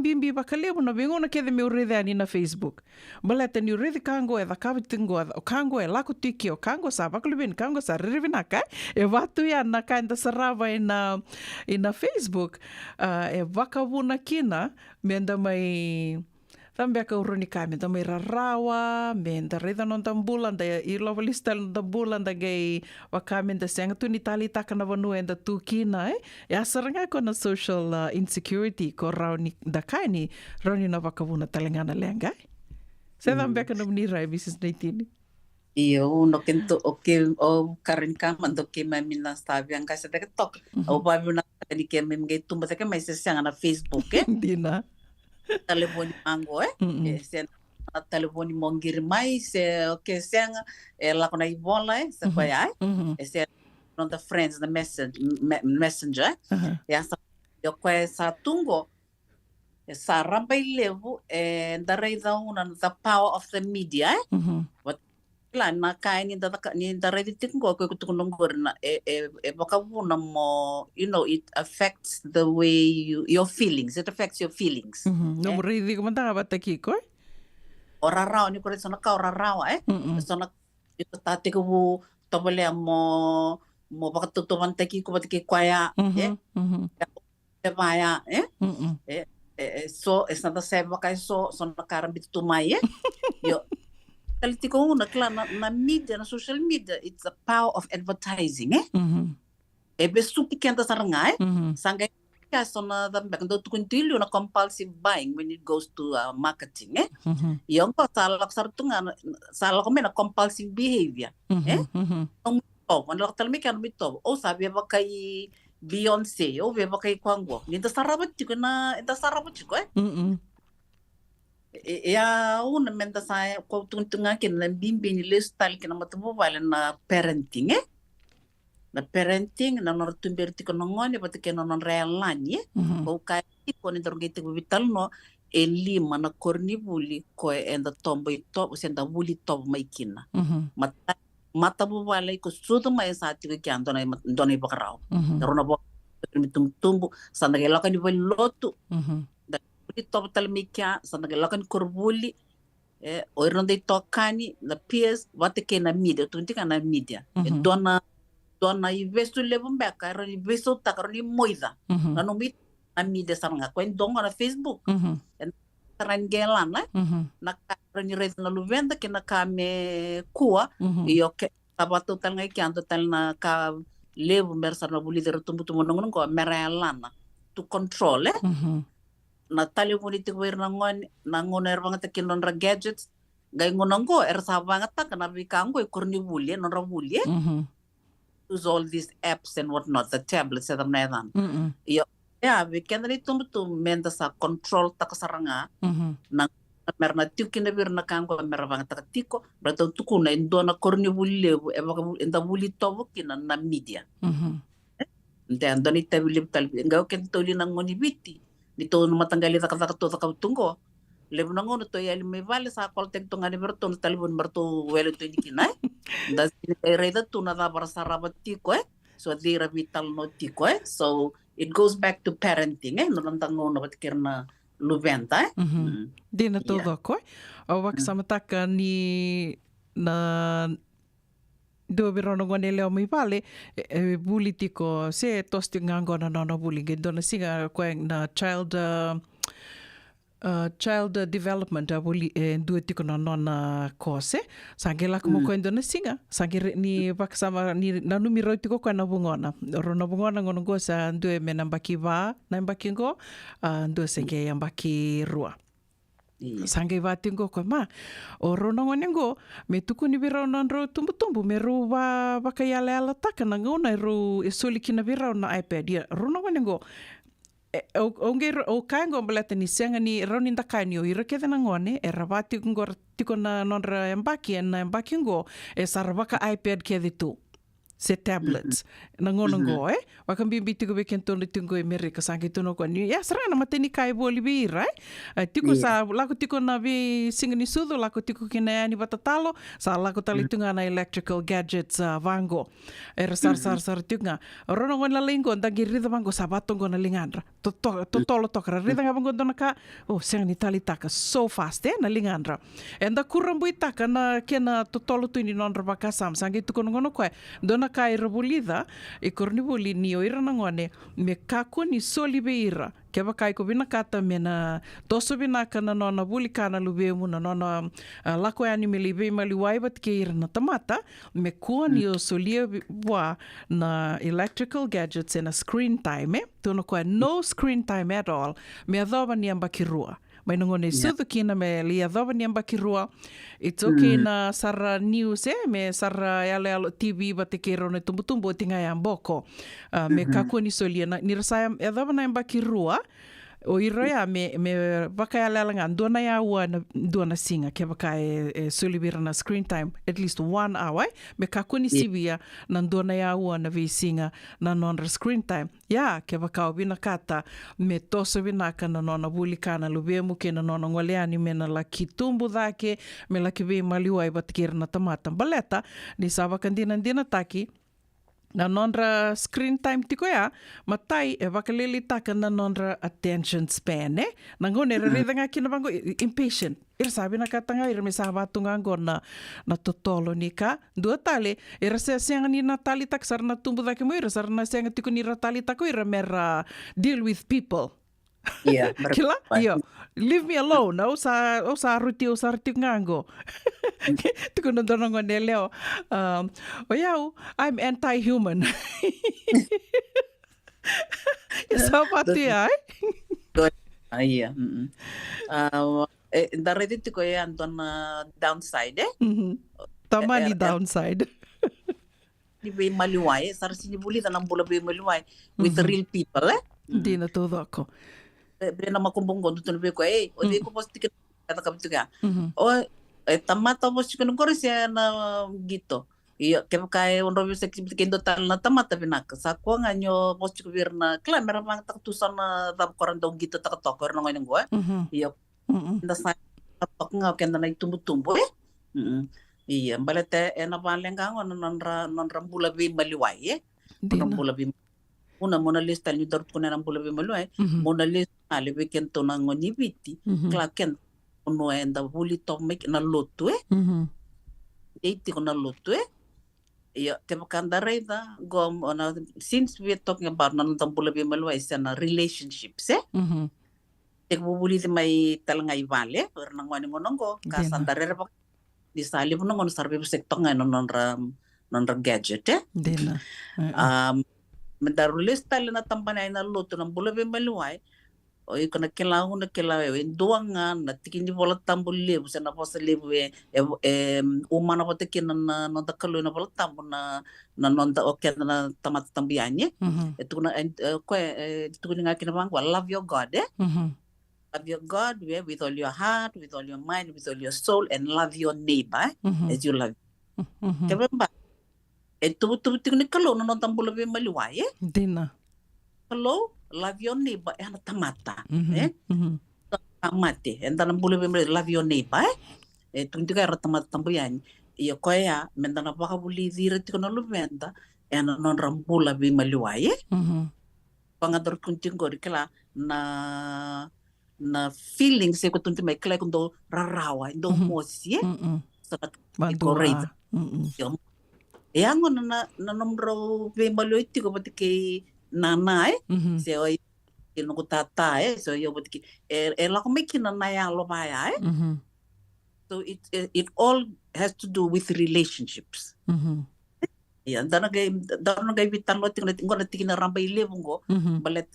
[SPEAKER 2] bimbi baka lebo na bingo na kede me urede ani na Facebook baleta ni urede kango da kavitingo o kango lako tiki o kango sa baka lubin kango sa rivina ka vatu ya na kain da sarava ina Facebook baka vuna kina menda mai também que o Ronicame também rarawa, menda reda non tambulan da ilovalista non tambulan da gay wakame da senga tu ni tali taka na vanu enda tu kina ya saranga ko na social insecurity ko rauni da kaini rauni na vakavuna talengana lenga se também que no mnira bisis naitini
[SPEAKER 3] iyo no kento o karin ka mando ke mamina sabi ang kasi da tok o babi na ni ke memge tumba ka mai se na Facebook
[SPEAKER 2] dina
[SPEAKER 3] telefone mango se telefone mongir mai se que sen ela com a bola se foi ai se on the friends the messenger ya sa yo ko sa tungo sa rambai levo da reida una the power of the media what plan na kain ni da reida tingo ko tungo na baka una mo it affects the way your feelings it affects your feelings
[SPEAKER 2] no mo reidi ko manta ba taki ko
[SPEAKER 3] ora rao ni ko sona ka ora rao sona ito tati ko tobole mo baka tutuman taki ko batiki kwaya vaya so esta da seba kai so na karambit tumai yo Politiko una na media na social media it's a power of advertising ebe suki kenta sarangai sangay kaso na do to continue na compulsive buying when it goes to marketing yung ko salak sartunga salak ko na compulsive behavior oh, quando talmi kan bito, o sabi ba kay Beyonce, o ba kay Kwango. Ninta sarabat tiko na, inta sarabat tiko ya una menta sa ko tuntunga kin na bimbi ni lifestyle kin matubo wala na parenting na parenting na nor tumberti ko ngone pati ken non realani ko ka ko ni dorgete ko vital no e lima na korni buli ko enda tombo to senda buli to maikina mata bo wala ko sudo mai sa ti ko ando na ndone bakarao rona bo tumbu sa nagela ni lotu top talmikia sa nagalakan kurbuli o iron de tokani na PS wate ke na media tunti kana media dona investu lebum ba ka ro investu takaro ni moida na no mit na media sa nga ko dongo na Facebook taran gelan na ka ni red na luvenda ke na kame kuwa iyo ke sabato tal ngai kyanto tal na ka lebu mersa na buli der tumbu ngon ko merelana to control na tali politik wir nangon banget tekin non gadgets gai ngonongo sa banget ta kana bikango kurni bulie non bulie use all these apps and whatnot the tablets at medan yo ya we can really to menda sa control ta kasaranga na merna tukina bir na kango mer banget ta tiko brato tukuna indona kurni bulie e baka inda buli tobo kina na media then doni tabili tal ngao ken toli nangoni biti dito no matanggali ta tunggo lebu nango to yali me vale sa koltek to ngani berto talibun berto welo to dikinai das reda to na da barasarabati ko so dira vital no tiko so it goes back to parenting no lantango no batkirna luventa
[SPEAKER 2] dina todo ko o wak samataka ni na do birono ngone leo mi vale politiko se tosti ngango na no buli gedona singa ko na child development buli do tiko na nona kose sangela ko ko ndona singa sangere ni baksama ni na numero tiko ko na bungona rono bungona ngono gosa ndo me nambaki va na mbaki ngo ndo senge yambaki rua sangai vatingo ko ma o rono ngonengo me tukuni bira ro tumbu me ro va bakayala ala takana ngona ro esolikina bira na iPad ya rono ngonengo o kango mbalata ni senga ni roni ndakani o irake na ngone e ravati ngor tiko na nonra embaki ngo e sarvaka iPad ke ditu se tablets na ngonongo wakambimbi tiko beken tono tingo Amerika sangi tono ko ni ya sarana mateni kai boli bira tiko sa lako tiko na vi singani sudo lako tiko kina ni batatalo sa lako talitunga na electrical gadgets vango sar tinga rono ngona lingo ndagi rida vango sabato ngona lingandra tolo tokra rida ngavango dona ka sengani talitaka so fast na lingandra enda kurambu itaka na kena tolo tuni non rabaka sam sangi tiko ngono ko dona kai rabulida e kornibuli ni oira nangone me kako ni soli beira ke bakai ko bina kata mena toso bina kana nona buli kana lube mu na nona lako ani me libe mali waibat ke ira na tamata me ko ni o solia wa na electrical gadgets and a screen time tono ko no screen time at all me adoba ni ambakirua mai nangone sudu kina me li adoba ni ambakirua it's okay na sara news me sara yale TV batekero ne tumbu tinga ya mboko me kako ni solia na ni rasa adoba na ambakirua o iroya me bakaya langa dona ya wana dona singa ke bakaya solibira na screen time at least 1 hour me kakuni sibia na dona ya wana vi singa na non screen time ya ke bakao bina kata me toso bina kana nona bulikana lubemu ke na nona ngoleani me na laki tumbu dake me laki be maliwai batkir na tamata baleta ni sabakandina dina taki na nonra screen time tiko ya matai e bakalili taka na nonra attention span na ngone rereda nga kinabango impatient sabi na katanga me sabato nga ngona na totolo nika dua tale senga ni natali tak sar na tumbu dake mo sar na senga tiko ni ratali tako mera deal with people.
[SPEAKER 3] Yeah,
[SPEAKER 2] kila yo leave me alone sa ruti ngango tiko no dono ngone leo I'm anti-human sapati
[SPEAKER 3] iya darete tiko ya antona downside
[SPEAKER 2] tamani downside
[SPEAKER 3] ni be maliwai sar sini bulita na bula be maliwai with the real people
[SPEAKER 2] Dina todo ako.
[SPEAKER 3] be na makumbong gondo tun be ko o de ko posti ka kata kapituga o tamata posti ko ngor siya na gito iyo kaya on robi sa kendo tal na tamata binak sa ko nga nyo posti ko bir na kla meron mang taktusan na dab koran dong gito takatokor na ngoy ngo iyo nda sa tok nga kenda na tumbo iya balete ena balenga ngo non rambula bi maliwai rambula bi mona lista ni dor kuna rambula bi maliwai mona lista ale be kento na ngoni biti kla ken ono enda buli to make na lotu eiti ko na lotu iya te bakanda reida gom ona since we are talking about non rambula bi maliwai sana relationships te buli de mai talangai vale per na ngoni ngonongo ka sandare di sali pun ngon sarbe sektor ngai non ram gadget
[SPEAKER 2] Dina.
[SPEAKER 3] Mendarulis tali na tampanay na luto ng bulabe maluway o iko na kailangan duangan na tikin di bola tambol libo sa na po sa libo umana po tikin na nakalo na bola tambo na nonda okay na tamat tambianye ito na ito nga kinabang love your God love your God with all your heart, with all your mind, with all your soul, and love your neighbor as you love. Kaya ba? Ito ni kalau non tambula be maliway.
[SPEAKER 2] Dina.
[SPEAKER 3] Kalau love your neighbor na tamata. Tamate. Enta nambula be love your neighbor. Ito hindi kaya tamata tambuyan. Iyo kaya menda na baka buli dira tiko na lumenda. Non rambula be maliway. Pangador kunting gori kala na feelings ko tunti may kala kundo rarawa indo mosi sa
[SPEAKER 2] Madura.
[SPEAKER 3] yang na nomro be maloiti ko pati kay nanay so ino ko tata so yo pati la ko make na naya lo baya so it all has to do with relationships yan dana gay bitan lo tingna tingko na tingna rambay lebong ko balet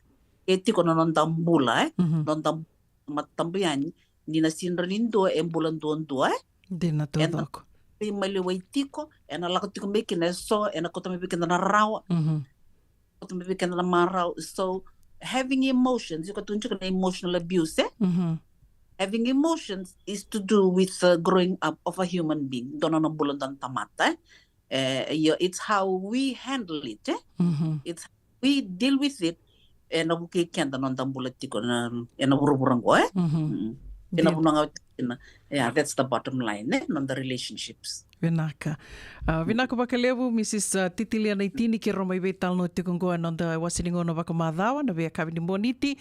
[SPEAKER 3] etiko na nondambula nondam matambayan ni na sinrindo bulan doon
[SPEAKER 2] Dina todo ako.
[SPEAKER 3] Maliwaitiko ena lakotiko making so ena ko tamibikin na raw ko tamibikin na maraw so having emotions you ko tunjuk na emotional abuse having emotions is to do with growing up of a human being doon na bulan dan tamata it's how we handle it it's how we deal with it ena buki kenda non tambulatiko na ena buru-burang ko ena bunang yeah that's the bottom line non the relationships
[SPEAKER 2] Vinaka. Vinaka bakalevu Mrs. Titilia Naitini ki romai vetal no tikungoa nonda wasiningo no baka madhawa na vea kavini moniti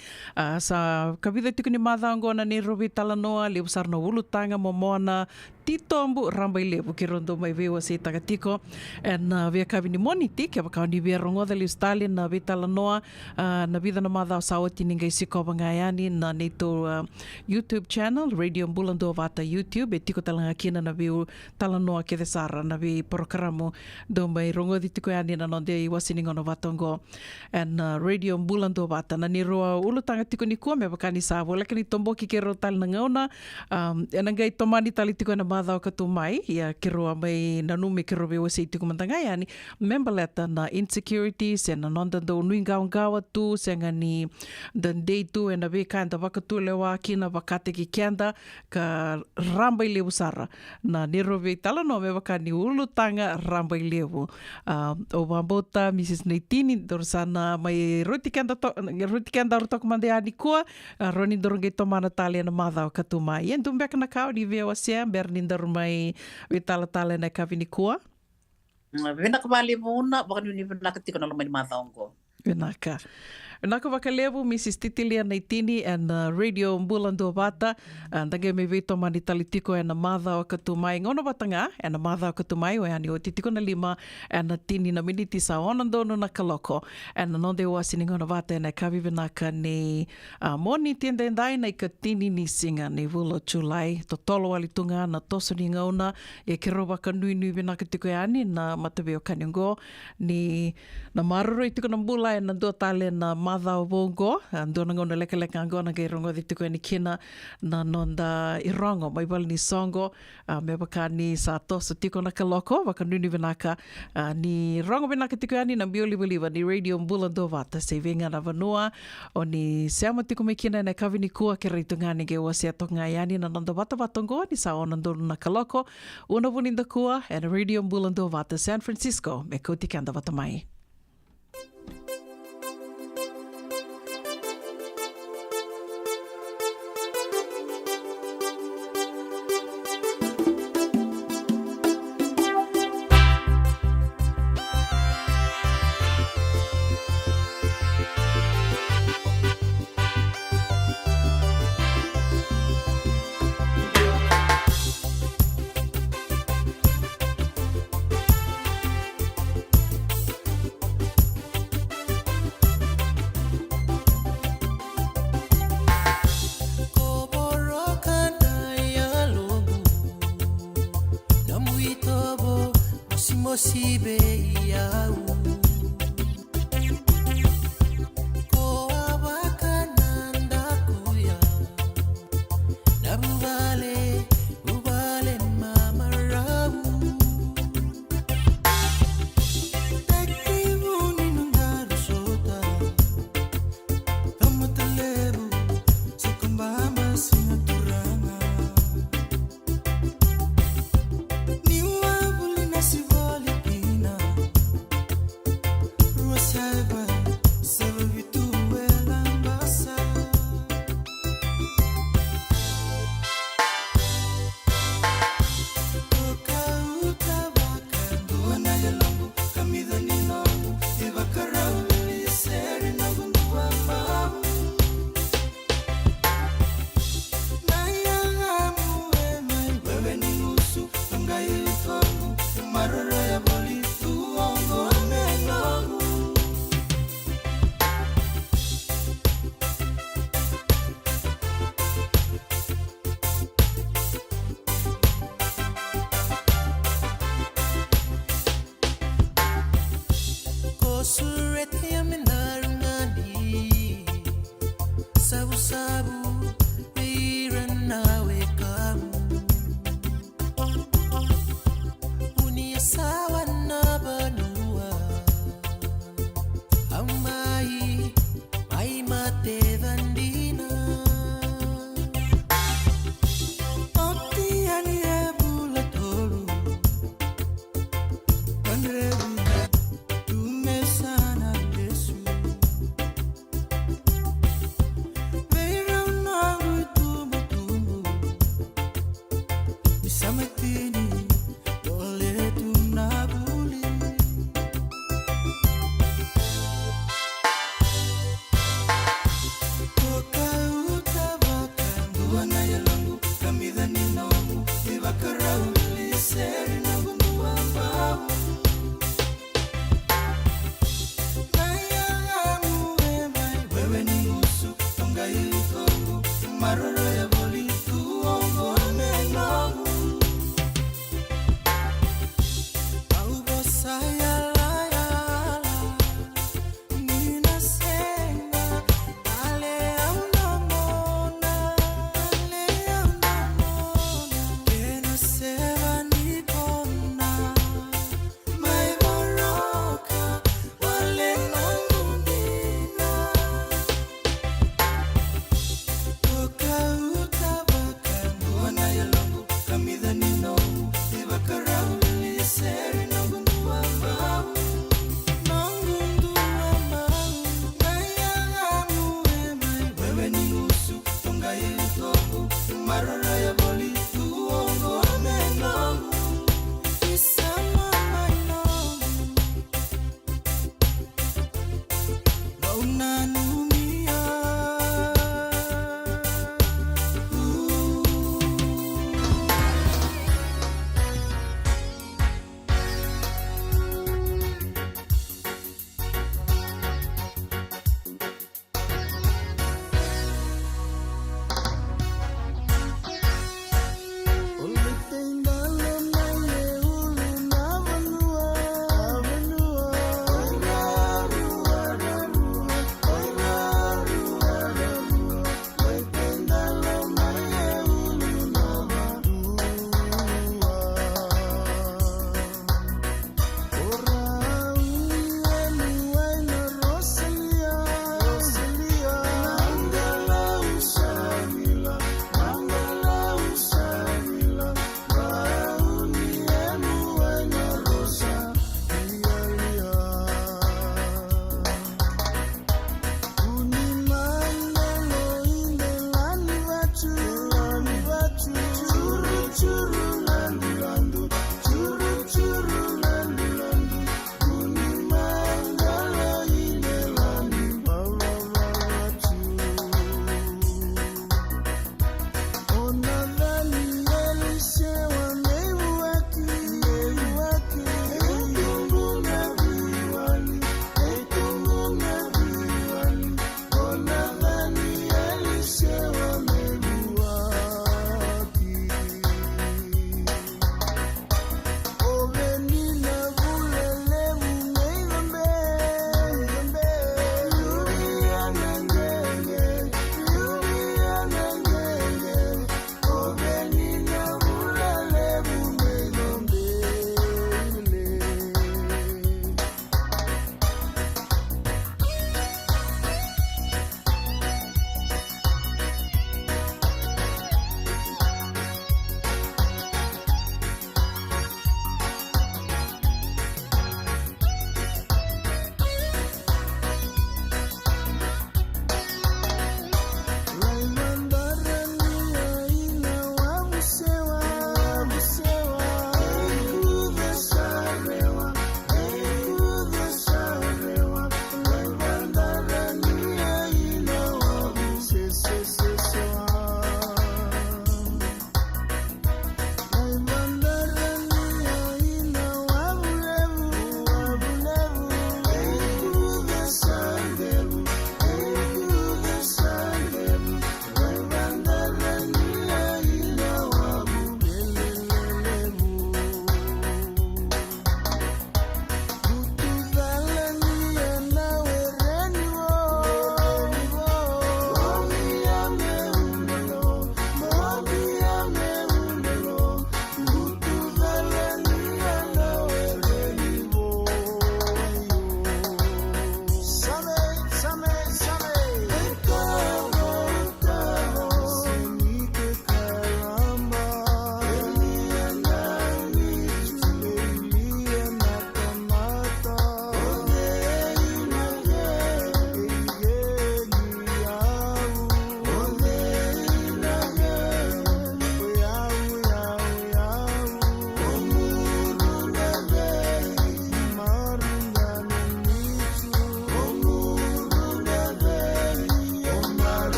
[SPEAKER 2] sa kavida tikuni madhawa ngona ni rovi tala noa le usar no ulutanga momona titombu rambai levu ki rondo mai vewa se tagatiko en vea kavini moniti ke baka ni vea rongoda le ustali na vetala noa na vida na madhawa sa oti ninga isikoba ngayani na neto YouTube channel Radio Mbulando Vata YouTube tiko talanga kina na vea tala noa ke sara na vi programo do mai rongo di tiko ani na nonde I wasiningo no vatongo and Radio Mbulando Vata na ni roa ulutanga tiko ni kuame bakani sa vola kani tomboki ke ro tal na ngauna enangai tomani tali tiko na madha ka tu mai ya ke roa mai na nume ke robe wasi tiko mantanga yani member leta na insecurities and nonda do nuinga ngawa tu senga ni dan day tu and ve kanda vakatu lewa kina vakate ki kenda ka ramba ile usara na ni robe tala no me wakani ulutanga rambai lewu o wambota Mrs. Naitini dorsana mai roti kanda rutok mandeani kua roni doronge tomana tali na madha katumai en tumbek na kau di veo sia berninder mai vitala tali na kavini kua
[SPEAKER 3] vinak bali muna bakan ni vinak tiko na lumay madha ko
[SPEAKER 2] vinaka Nako wakalevu Mrs. Titilia Naitini and Radio Mbulando Vata ndage me veto mani talitiko and madha o katumai ngono batanga and madha o katumai o yani o titiko na lima and tini na miniti sa onandono na kaloko and nonde o asini ngono vata and kavivenaka ni moni tienda ndai na ikatini ni singa ni vulo July to tolo alitunga na toso ni ngauna e kero waka nui nui venaka tiko yani na mataveo kanyongo ni na maruro itiko na mbula and na do tale na Mother Wongo, Dona ngona leka ngona kei rongo di tuku ni kina na nonda I rongo, mai wale ni songo, me waka ni sa tosa tiko na kaloko, waka nuni vinaka, ni rongo vinaka tiko ani na bioli waliwa ni Radio Mbulando Wata, se venga na vanua, o ni seama tiko me kina na kawini kua ke reitu ngani ke ua sea toka ngai ani na nonda wata watongo, ni sa ona ndonu na kaloko, una wuninda kua, and Radio Mbulando Wata, San Francisco, me kouti kanda wata mai.
[SPEAKER 4] Sibe yau ko awakananda kuya nabuvale mamarau takivuni nungaru sota tamatalebu sekumbamba sinaturanga niwabuli nasivali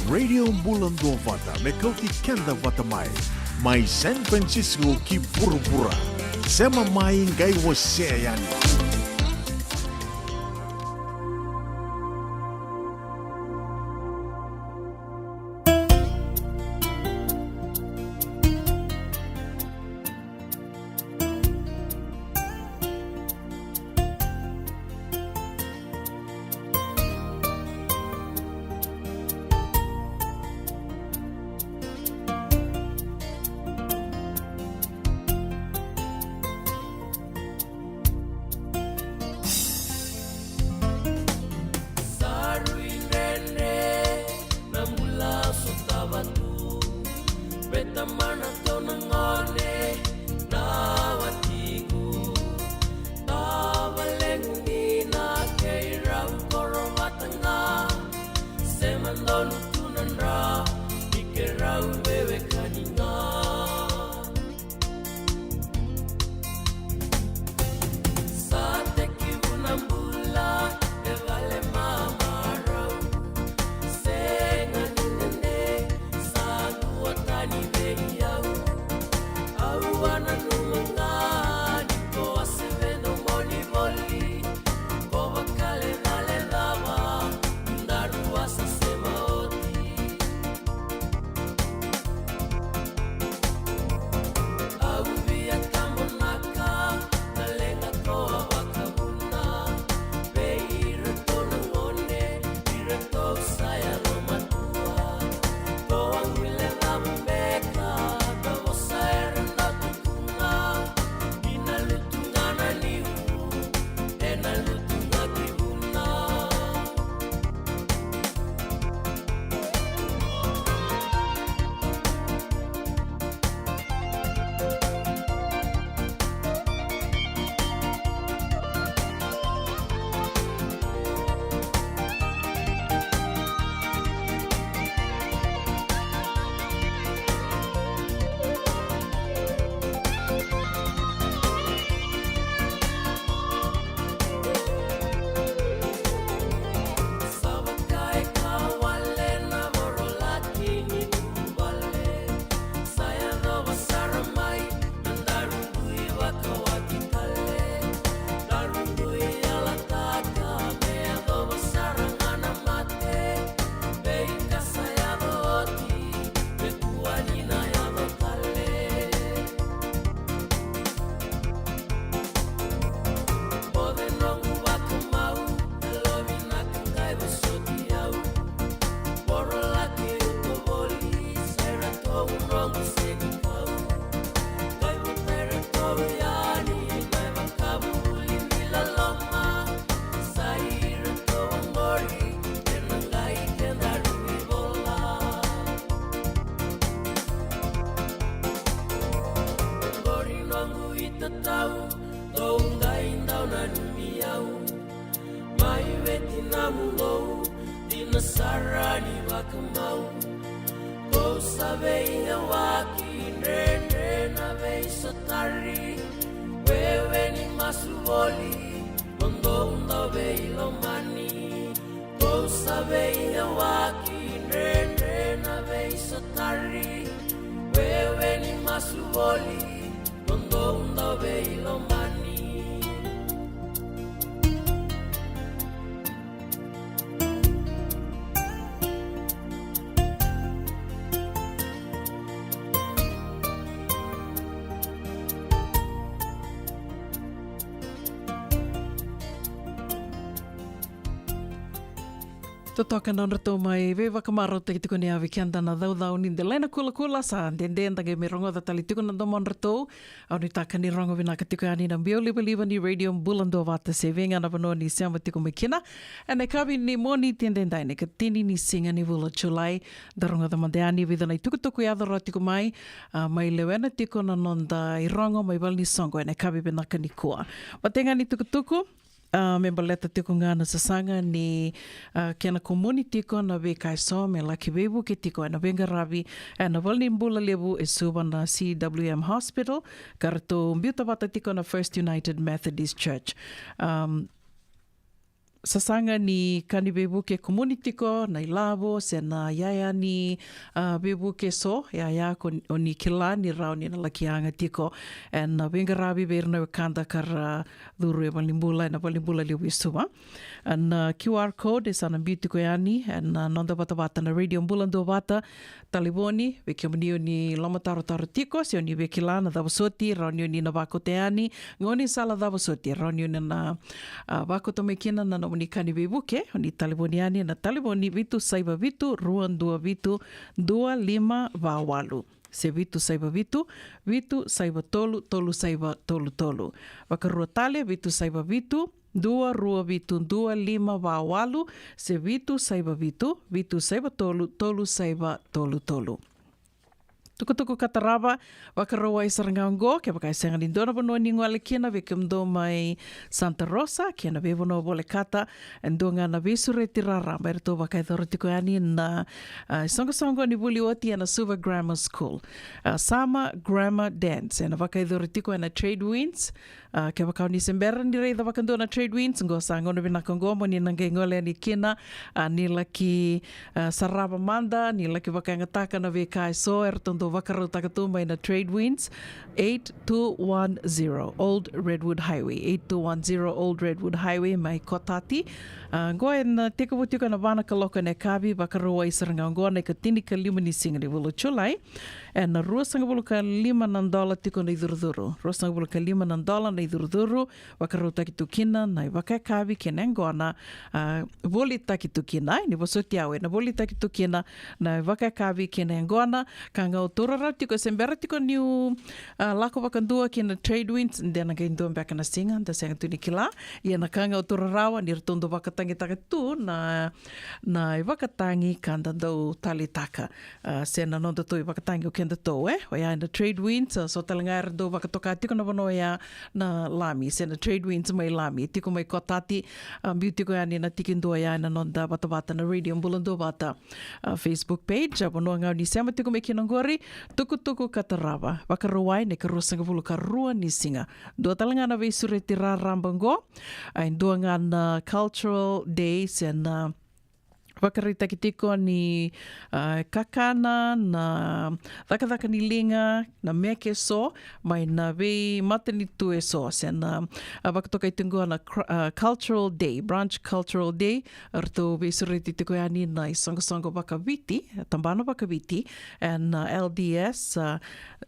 [SPEAKER 5] Radio Bulan 2 Vata me kauti kenda vata mai San Francisco ki pura-pura. Sema mai ngai wose yani.
[SPEAKER 2] Totoka na rato mai ve wakamaro te tiko ni awi kianda na dhau ni de lena kula kula sa dende ndange me rongo da tali tiko na domo rato au ni taka ni rongo vina ka tiko ani na bio liba ni radio Bulando Vata se venga na vano ni siamba tiko me kina ane kawi ni moni tende ndai ne ka tini ni singa ni vula chulai da rongo da mandeani vida na tuku ya dara tiko mai mai lewena tiko na nonda i rongo mai wal ni songo ane kawi vina ka ni kua watenga ni tuku me baleta tiko ngana sasanga ni kena komuni tiko na we kaiso me laki webu ke tiko na venga ravi na walni mbula lebu e suba na CWM Hospital karato mbiuta wata tiko na First United Methodist Church sasanga ni kani bebuke community ko na ilavo se na yaya ni bebuke so yaya ko o ni kila ni rau ni na lakianga tiko and na venga rabi berna kanda kar duru e balimbula na balimbula li wisuma and QR code is ana beauty ko yani and nonda bata na radio mbulando bata taliboni vekemnio ni lomataro taro tiko se ni vekila na davosoti raunio ni na vakoteani ngoni sala davosoti raunio na vakotomekina na ni kani bebuke ni taliboniani na taliboni vitu saiba vitu ruan dua vitu 25 vawalu se vitu saiba vitu saiba tolu saiba tolu wakarua tale vitu saiba vitu 2 rua vitu 25 vawalu se vitu saiba saiba tolu saiba tolu tuku katarava wakaroa i Sarangaongo ke wakai senga ni dona bono ni ngwale kina vekemdo mai Santa Rosa kena vevono vole kata endonga na vesure tirara merto wakai dorotiko yani na songo ni buli oti na Suva Grammar School Sama Grammar Dance na wakai dorotiko na Trade Winds ke wakau ni sembera ni rei da wakando na Trade Winds ngo sango no binakongo mo ni nangai ngole ni kina ni laki sarava manda ni laki wakai ngataka na vekai so ertondo wakarau takatumba in a Trade Winds 8210 Old Redwood Highway 8210 Old Redwood Highway mai Kotati goe na teka wutika na wana kaloka ne kavi wakarau i Sarangaongo na ka tini ka lima ni singa ni wulu chulai na rua sanga wulu ka $5 tiko na iduruduru rua sanga wulu ka $5 na iduruduru wakarau takitukina na wakai kavi kena ngona woli takitukina ni wasoti awe na woli takitukina na wakai kavi kena ngona kanga torara tiko sembera tiko niu lako wakandua kina Trade Winds ndena ka indua mbaka na singa nda senga tuni kila ia na kanga o torarawa ni ratondo wakatangi takatu na wakatangi kanda dau tali taka sena nonda toi wakatangi o kenda tau o ia na Trade Winds so talangaira do wakatoka tiko na wano ia na Lami sena Trade Winds mai Lami tiko mai Kotati tiko ia ni na tikindua ia na nonda bata na radio mbulando bata Facebook page wano ngau ni sema tiko mai kinangori tuku katarava wakarawai ne karua sanga vulu karua ni singa dua talangana veisure tira rambango ain dua ngana cultural days and wakarita kitiko ni kakana na thaka ni linga na meke so mai na ve matani tue so sena wakatoka itungo na cultural day branch cultural day arto ve sureti tiko yani na songo bakaviti tambano bakaviti and LDS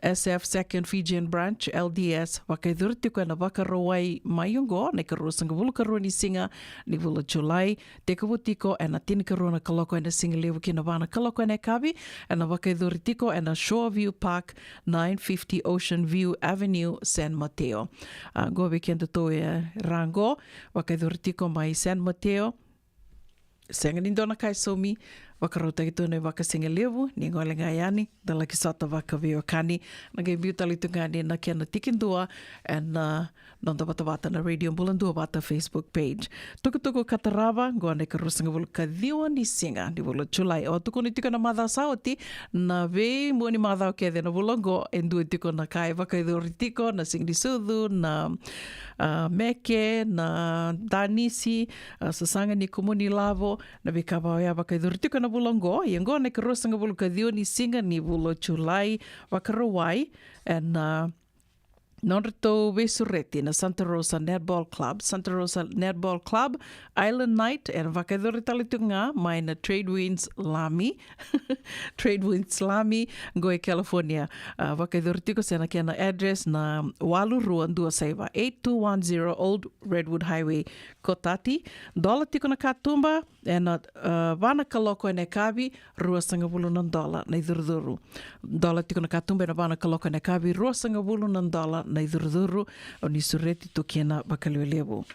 [SPEAKER 2] SF second Fijian branch LDS wakaidurti ko na wakarawai mayungo na karusanga vulu karuni singa ni vulu July tekavutiko and atinka na kaloko na singa lewu kina wana kaloko na kavi na wakaiduri tiko na Shoreview Park 950 Ocean View Avenue San Mateo go weekend to rango wakaiduri tiko mai San Mateo senga nindona kai somi wakarota itu ne wakasinga lewu ni ngole ngayani dala kisata wakavio kani ngai biutali tungani na kena tikindua and nonda bata na radio mbulando bata Facebook page tuku katarava ngone karusanga vulu kadhiwa ni singa ni vulu July o tuku ni tika na madha sauti na ve moni madha okede na vulongo endu tiko na kai wakaidori tiko na singdi sudu na meke na danisi sasanga ni komuni lavo na vikaba ya wakaidori tiko na vulongo yengo ne karusanga vulu kadhiwa ni singa ni vulu July wakarawai and Norto Vesureti na Santa Rosa Netball Club, Island Night, and wakadori talitunga mai na Trade Winds Lami, Goe California. Wakadori tiko sena kia na address na Walu Ruan Dua Saiva, 8210 Old Redwood Highway, Kotati. Dola tiko na katumba, and vana kaloko ene kavi, rua sangavulu nan dola na iduruduru. Dola tiko na katumba, and vana kaloko ene kavi, rua sangavulu nan dola na iduruduru o ni sureti tukena bakaliwelewu.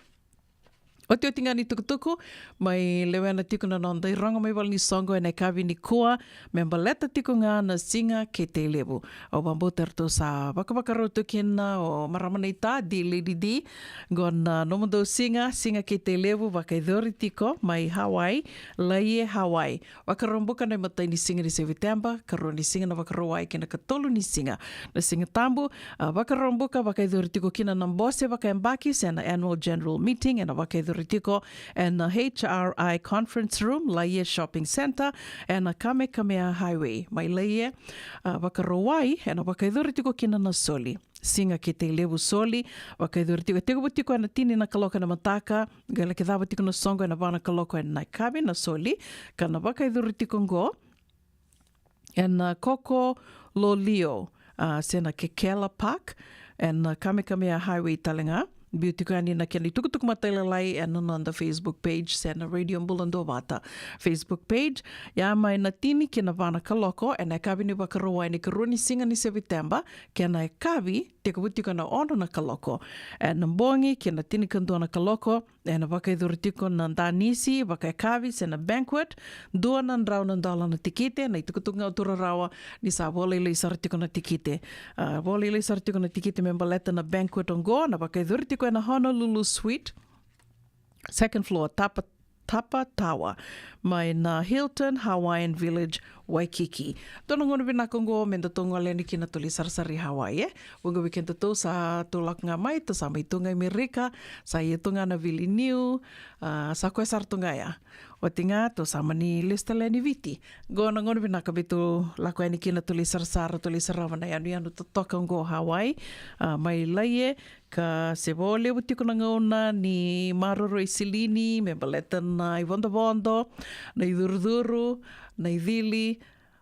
[SPEAKER 2] O te otinga ni tukutuku, mai lewena tiku na nonda i ronga mai wali ni songo e nei kawi ni kua, me mbaleta tiku ngā na singa ke te lewu. O bambu terto sa wakawakaro tukena o maramana i tā, di lady di, gona nomondo singa ke te lewu, wakaidori tiko mai Hawaii, laie Hawaii. Wakarombuka nei matai ni singa ni September, karo ni singa na wakarawai kena katolu ni singa. Na singa tambu, wakarombuka wakaidori tiko kina nambose wakaembaki, sena annual general meeting, ena wakaidori Ritiko, and HRI Conference Room, Laie Shopping Center, and Kamehameha Highway. Mai laie, wakarawai, and wakaidhuritiko kina na soli. Singa ke te lewu soli, wakaidhuritiko teko butiko ana tini na kaloka na mataka, gala ke dhabatiko na songo na wana kaloko and na kabe na soli, kana wakaidhuritiko ngo, and Koko Lolio, sena ke Kela Park, and Kamehameha Highway talenga. Biutikani na kani tukutuk matalalai and on the Facebook page sena Radio Mbulando Wata Facebook page ya mai na tini kina vana kaloko and kavi ni wakaroa ni karuni singa ni September kena kavi te kubutika na ono na kaloko and mbongi kina tini kanto na kaloko and wakaidhuritiko na danisi wakaikavi sena banquet dua na ndrau na ndala na tikite na itukutuk nga utura rawa ni sa volele isaritiko na tikite volele isaritiko na tikite membaleta na banquet ongo na wakaidhuritiko in a Honolulu Suite, second floor, Tapa Tower, mai na Hilton Hawaiian Village, Waikiki. Tōna ngona wina kongo menda tonga leni kina tuli sarsari Hawaii, Wunga wikenda tō sa tōlak ngā mai, ta sa mai tunga Amerika, sa ia tunga na Vili New, sa koe sartunga ia. O tinga tō sa mani lista leni viti. Ngona wina ka bitu lako eni kina tuli sarsara, tuli sarawana anu anu toka ngo Hawaii, mai laie, ka se vole utiko na ngauna ni maroro i silini, me baleta na i vondo, na i duruduru, na i dhili,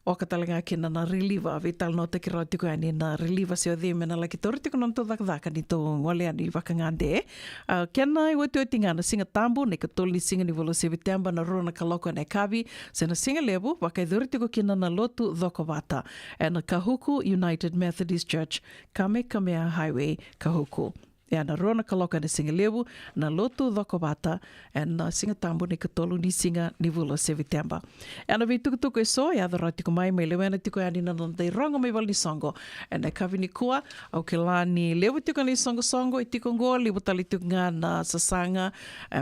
[SPEAKER 2] o ka talenga kina na reliva, vital no te kira tiko ani na reliva se o dhe mena laki tōru tiko na tō dhaka ni tō ngole ani waka ngande. Kena i watu o tingana singa tambu, ne ka tōli singa ni volo September na rona kaloko na kavi, se na singa lebu, waka i dhuru tiko kina na lotu dhoko wata, e na Kahuku United Methodist Church, Kamehameha Highway, Kahuku. E ana rona kaloka na singa lewu, na lotu dhoko wata, e na singa tambu ni katolu ni singa ni vula September. E ana vi tukutuku e so, e adhara tiko mai lewe na tiko ani na nandai rongo mai wali songo. E na kavi ni kua, au ke la ni lewu tiko ni songo, i tiko ngoa, libu tali tiko ngā na sasanga,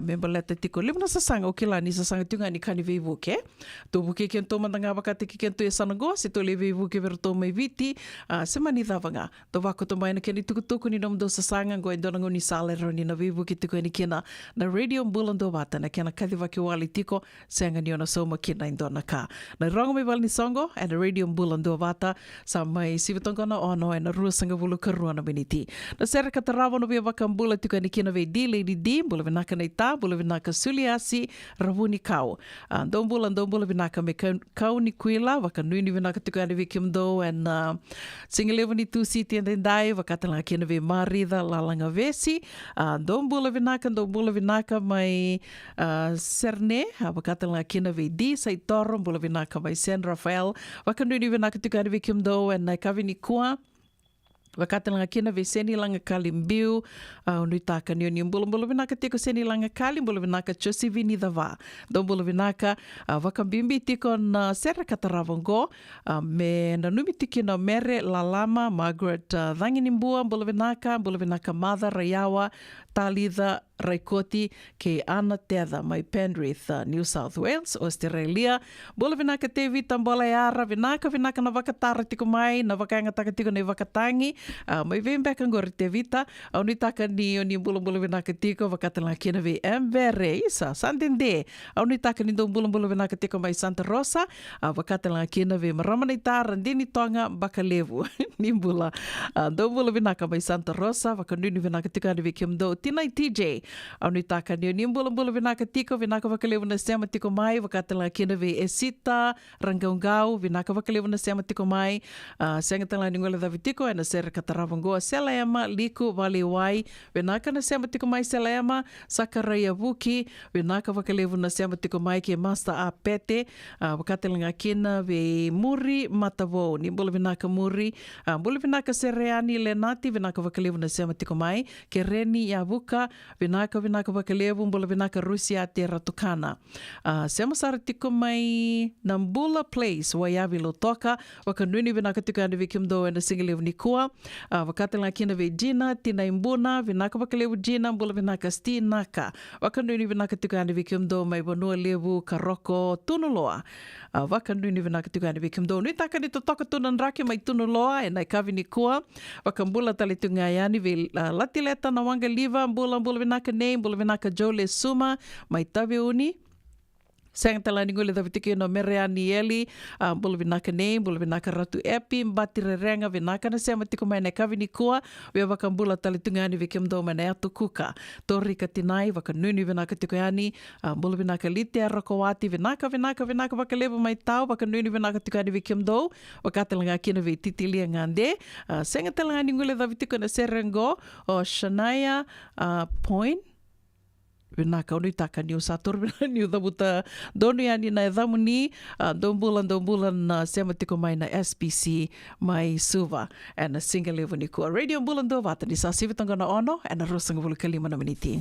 [SPEAKER 2] member leta tiko, libu na sasanga, au ke la ni sasanga tiko ngā ni kani vei vuke. Tō vuke ken tō manda ngā wakate ki ken tō e sanango, se tō le vei vuke vera tō mai viti, se mani dhawanga. Tō wako tō mai na keni tukutuku ni nomdo sasanga, ngoe ndonango ni salero ni na vivu ki tiko ni kina na Radio Mbulando Wata na kena kathi waki wali tiko senga ni ona soma kina indona ka. Na rongo me wali ni songo and na Radio Mbulando Wata sa mai sivitonga na ono e na rua sanga vulu karua na miniti. Na sera katarawa no via waka mbula tiko ni kina vei di Lady D, mbula vinaka na ita, mbula vinaka suliasi, ravuni kau. Ndo mbula vinaka me kau ni kuila, waka nui ni vinaka tiko ani viki mdo and singalevu ni tusi tiendendai, wakatala kina vei marida lalanga vesi, Ndombula vinaka mai Serne, wakatala kina vei di sai toro, mbula vinaka mai San Rafael, wakanuni vinaka tukani vikimdo and na kavini kua, wakatala kina vei seni langa kalimbiu, unitaka ni oni mbula vinaka tiko seni langa kali, mbula vinaka chosi vini dhava, ndombula vinaka wakambimbi tiko na sera kataravongo, me na numi tiki na mere lalama, Margaret dhanginimbua, mbula vinaka Mother Rayawa, Talitha Raikoti ke Ana Tetha mai Penrith, New South Wales, Australia. Bula vinaka te vita mbola yara, vinaka na wakatara tiko mai, na wakaingataka tiko na wakatangi, mai vembeka ngori te vita, au nitaka ni oni bula vinaka tiko, wakatala kina vi Embere, isa, Sandinde, au nitaka ni do bula vinaka tiko mai Santa Rosa, wakatala kina vi Maramanitara, Ndini Tonga, Bakalevu, ni bula, do bula vinaka mai Santa Rosa, wakanuni vinaka tiko ani vi Kimdo, Tinai TJ, au nitaka ni oni bula vinaka tiko, vinaka wakalevu na sema tiko mai, wakatala kina vi Esita, Rangaungau, vinaka wakalevu na sema tiko mai, sengatala ni ngole dhavi tiko, ena sera kataravangoa Selaema, Liku, Valiwai, vinaka na sema tiko mai Selaema, Sakaraya Vuki, vinaka wakalevu na sema tiko mai ke Master A Pete, wakatala kina vi Muri Matavo, ni bula vinaka Muri, bula vinaka Sereani Lenati, vinaka wakalevu na sema tiko mai, ke Reni Yavuka, vinaka wakalevu, bula vinaka Rusia te Ratukana. Sema sara tiko mai Nambula Place, Wayavi Lotoka, wakanuni vinaka tiko andi vikimdo ena singalevu ni kua, wakatala kina vi Gina, Tina Imbuna, vinaka wakalevu Gina, bula vinaka Stinaka, wakanuni vinaka tiko andi vikimdo mai Vanua Levu, Karoko, Tunuloa, wakanuni vinaka tiko andi vikimdo, nitaka ni totoka tunanraki mai Tunuloa, ena ikavi ni kua, wakambula tali tungayani vi Latileta na Wangaliva, bulan vinaka name, bulan vinaka Jole Suma, mai tawe uni. Sang talani ngule da vitiki no Mereani Eli, bulu vinaka name, bulu vinaka Ratu Epi, mbati renga vinaka na sema tiko mai na kavini kua, wea waka mbula talitungani vikim do mana atu kuka. Tori katinai, waka nuni vinaka tiko yani, bulu vinaka lite arrakowati vinaka waka lebo mai tau, waka nuni vinaka tiko yani vikim do, waka talanga kina vi titilia ngande. Sang talani ngule da vitiko na Serengo, o Shania Point, vinaka unu taka niu satur niu dabuta donu yani na edamu ni don bulan sema tiko mai na SPC mai suva and a single level ni kua radio bulan do vata ni sa sivitanga na ono and a rosanga bulu kalima na miniti.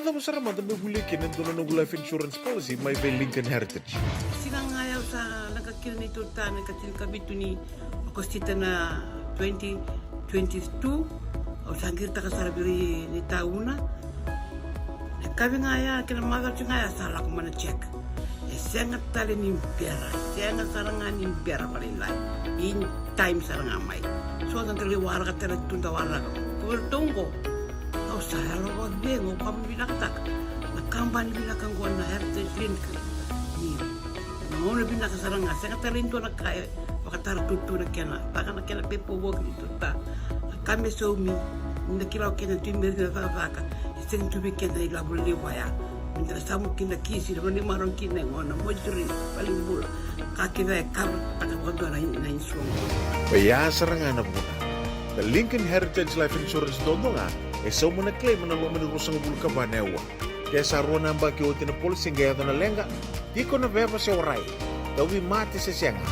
[SPEAKER 5] Ada besar mata begule kenen tono no life insurance policy my ve Lincoln Heritage.
[SPEAKER 6] Sila nga yaw sa nagkakil ni Turta, nagkatil kabito ni Agostita na 2022 o sangkir ta kasarabiri ni tauna. Nagkabi nga ya, kinamagal siya nga ya, sala ko mana check. Sangat tali ni pera, sangat sarangan ni pera paling lain. In time sarang amai. So ang kaliwara ka tala tunda wala ka. Kuwertong ko. Kau saya lo wag bengo kamu bilang tak. Nakamban bilang kang gua na heritage link. Ni. Namun bilang ka sarang nga, sangat tali to na kaya. Pakatar tutu na kena. Baka na kena pepo wag ni tuta. Kami so mi. Nakilaw kena timber na vaka. Isang tubi kena ilabul liwaya. Minta samu kina kisi na mani marong kina ngona mojuri paling bula kakina kar taka godo na insuang.
[SPEAKER 5] Kaya sarangan na muna. The Lincoln Heritage Life Insurance dodo nga so muna claim na lo manurusang bulu ka banewa. Kaya sa ruwan ang baki o tinapolsing gaya na lenga di ko na beba sa oray. Dawi mati sa siyanga.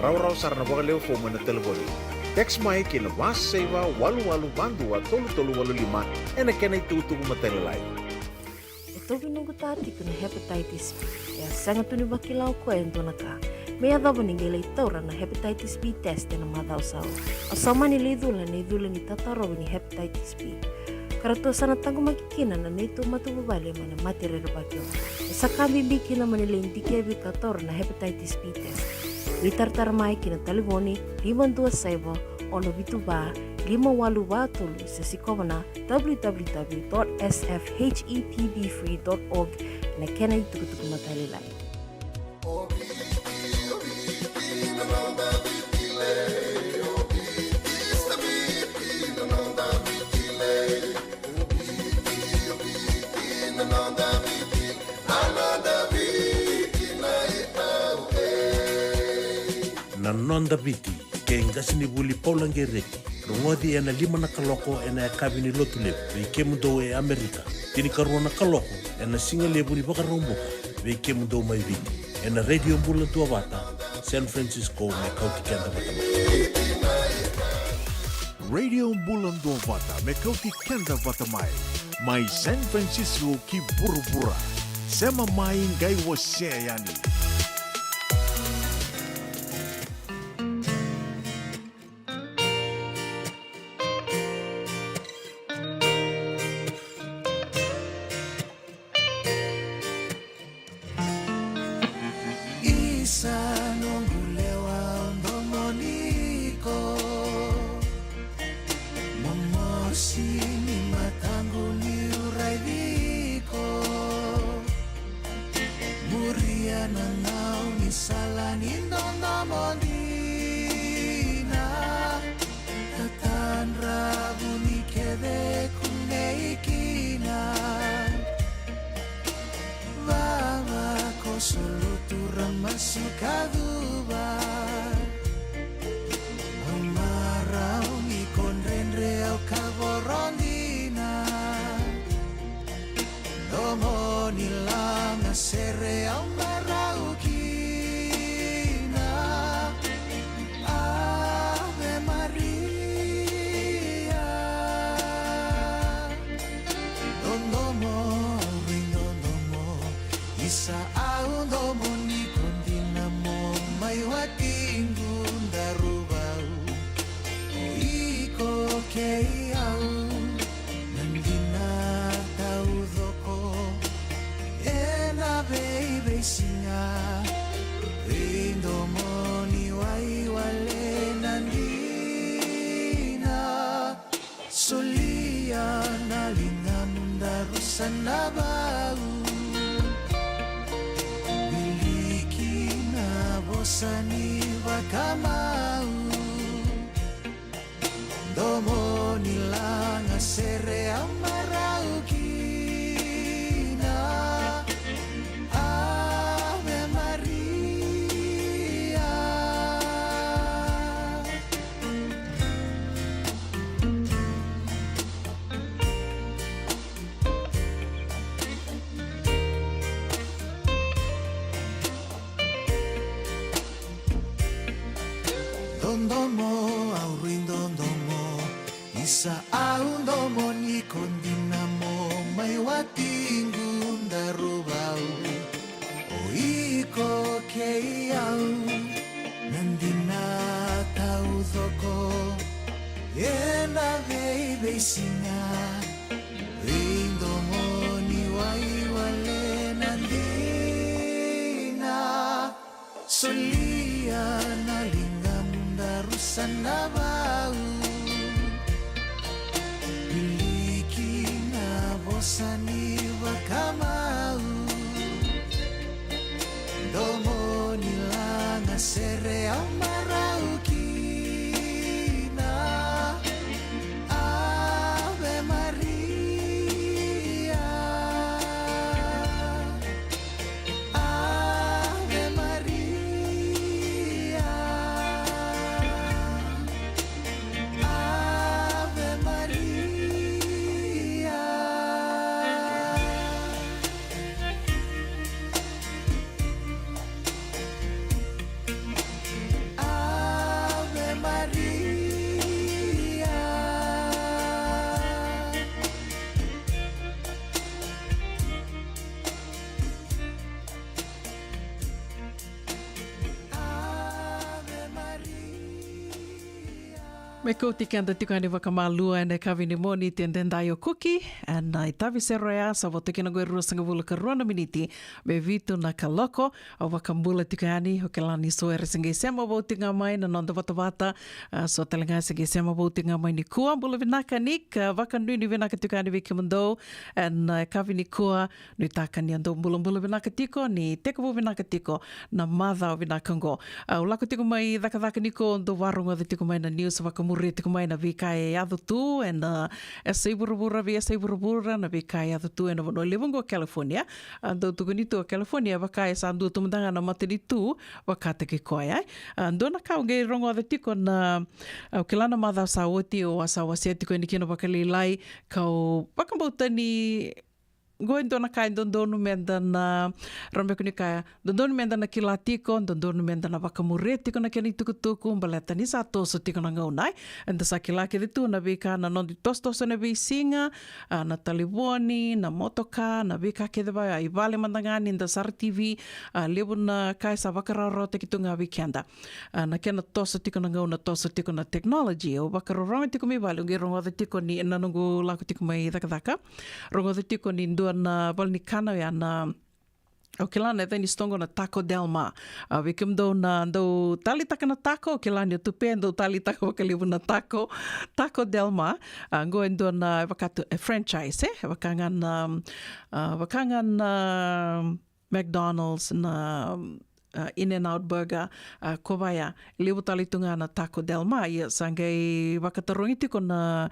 [SPEAKER 5] Raw sarana bakalew fo mo na telefoni. Text mai kina was saiva walu bandua tolu 85 na kenay tutu matelelay.
[SPEAKER 7] Tobi nunggu tati kuna hepatitis B. Ya sangat tuni bakilau ko ento naka. Meya dabo ningelay taura na hepatitis B test na madaw sao. Asama ni lidula ni tataro ni hepatitis B. Karato sana tango makikina na nito matubabali mana matire bakyo. Sa kami bikina manilin dikebi tatora na hepatitis B test. Witartar mai kina taliboni 527 ono bituba 582 sa sikomana www.sfhepbfree.org na kenay tukutuk matalilay.
[SPEAKER 8] Nanonda biti ke ngasini buli paulangereki rungodi ena 5 na kaloko ena kabini lotule ve kemudo e Amerika tini karona kaloko ena singale buli bakaromboka ve kemudo mai viti ena radio bulan tua bata San Francisco me kauti kenda bata
[SPEAKER 5] Radio Bulan Dua Vata me kauti kenda vata mai San Francisco ki bura sema mai ngai wose yani.
[SPEAKER 4] Dondomo, isa aundomo ni kondinamo mai watingu ndarubau o iko kei au nandina tau thoko e na vei singa rindo moni wai wale nandina solia na lingam darusan na bau Sani wakamau Domo nila ngasere amarau kina Ave Maria Ave Maria Ave Maria
[SPEAKER 2] Me ko te kanda tikani wakamalua ene kawini moni te ndendai o kuki ana i tavi se roea sa wo tekina goe rua sanga wula ka ruana miniti me vitu na ka loko o wakambula tikani o ke lani so ere singe sema wau tinga mai na nonda watawata so talenga singe sema wau tinga mai ni kua mbula vinaka nik wakanui ni vinaka tikani wiki mando ana kawini kua nui takani ando mbula vinaka tiko ni teka wu vinaka tiko na madha o vinaka ngo o lako tiko mai dhaka niko ndo warunga tiko mai na news wakamura Re te kumai na vikai e adu tu e na e seiburabura na vikai adu tu e na wano lewongo California. Ando tukunito California wakai sa andu tumandanga na matini tu wakate ke koe ai. Ando na kau ngei rongo ade tiko na kilana madha sa oti o asa wasia tiko e nikina wakalilai kau wakampautani Goin dona kai dondonu menda na rambe kuni kai dondonu menda na kilatiko dondonu menda na wakamureti kona keni tukutuku baleta ni sa toso tiko na ngaunai enda sa kilake ditu na vika na nondi tostoso na visinga na taliwoni na motoka na vika kedeba ai vale mandangani nda sar TV lebu na kai sa wakararo te kitunga weekenda na kena toso tiko na ngauna toso tiko na technology o wakararo tiko mi vale ungi rongo tiko ni na nungu lako tiko mai dhaka rongo tiko ni na valnikana ya na o ke lana e tani stongo na Taco Del Mar. Wikim do na do talitaka na taco, o ke lana o tupe do talitaka wakalivu na Taco Del Mar. Ngoen do na wakatu franchise, wakangan McDonald's na In-N-Out Burger, kobaya, libu talitunga na Taco Del Mar. Ia sangai wakatarungi tiko na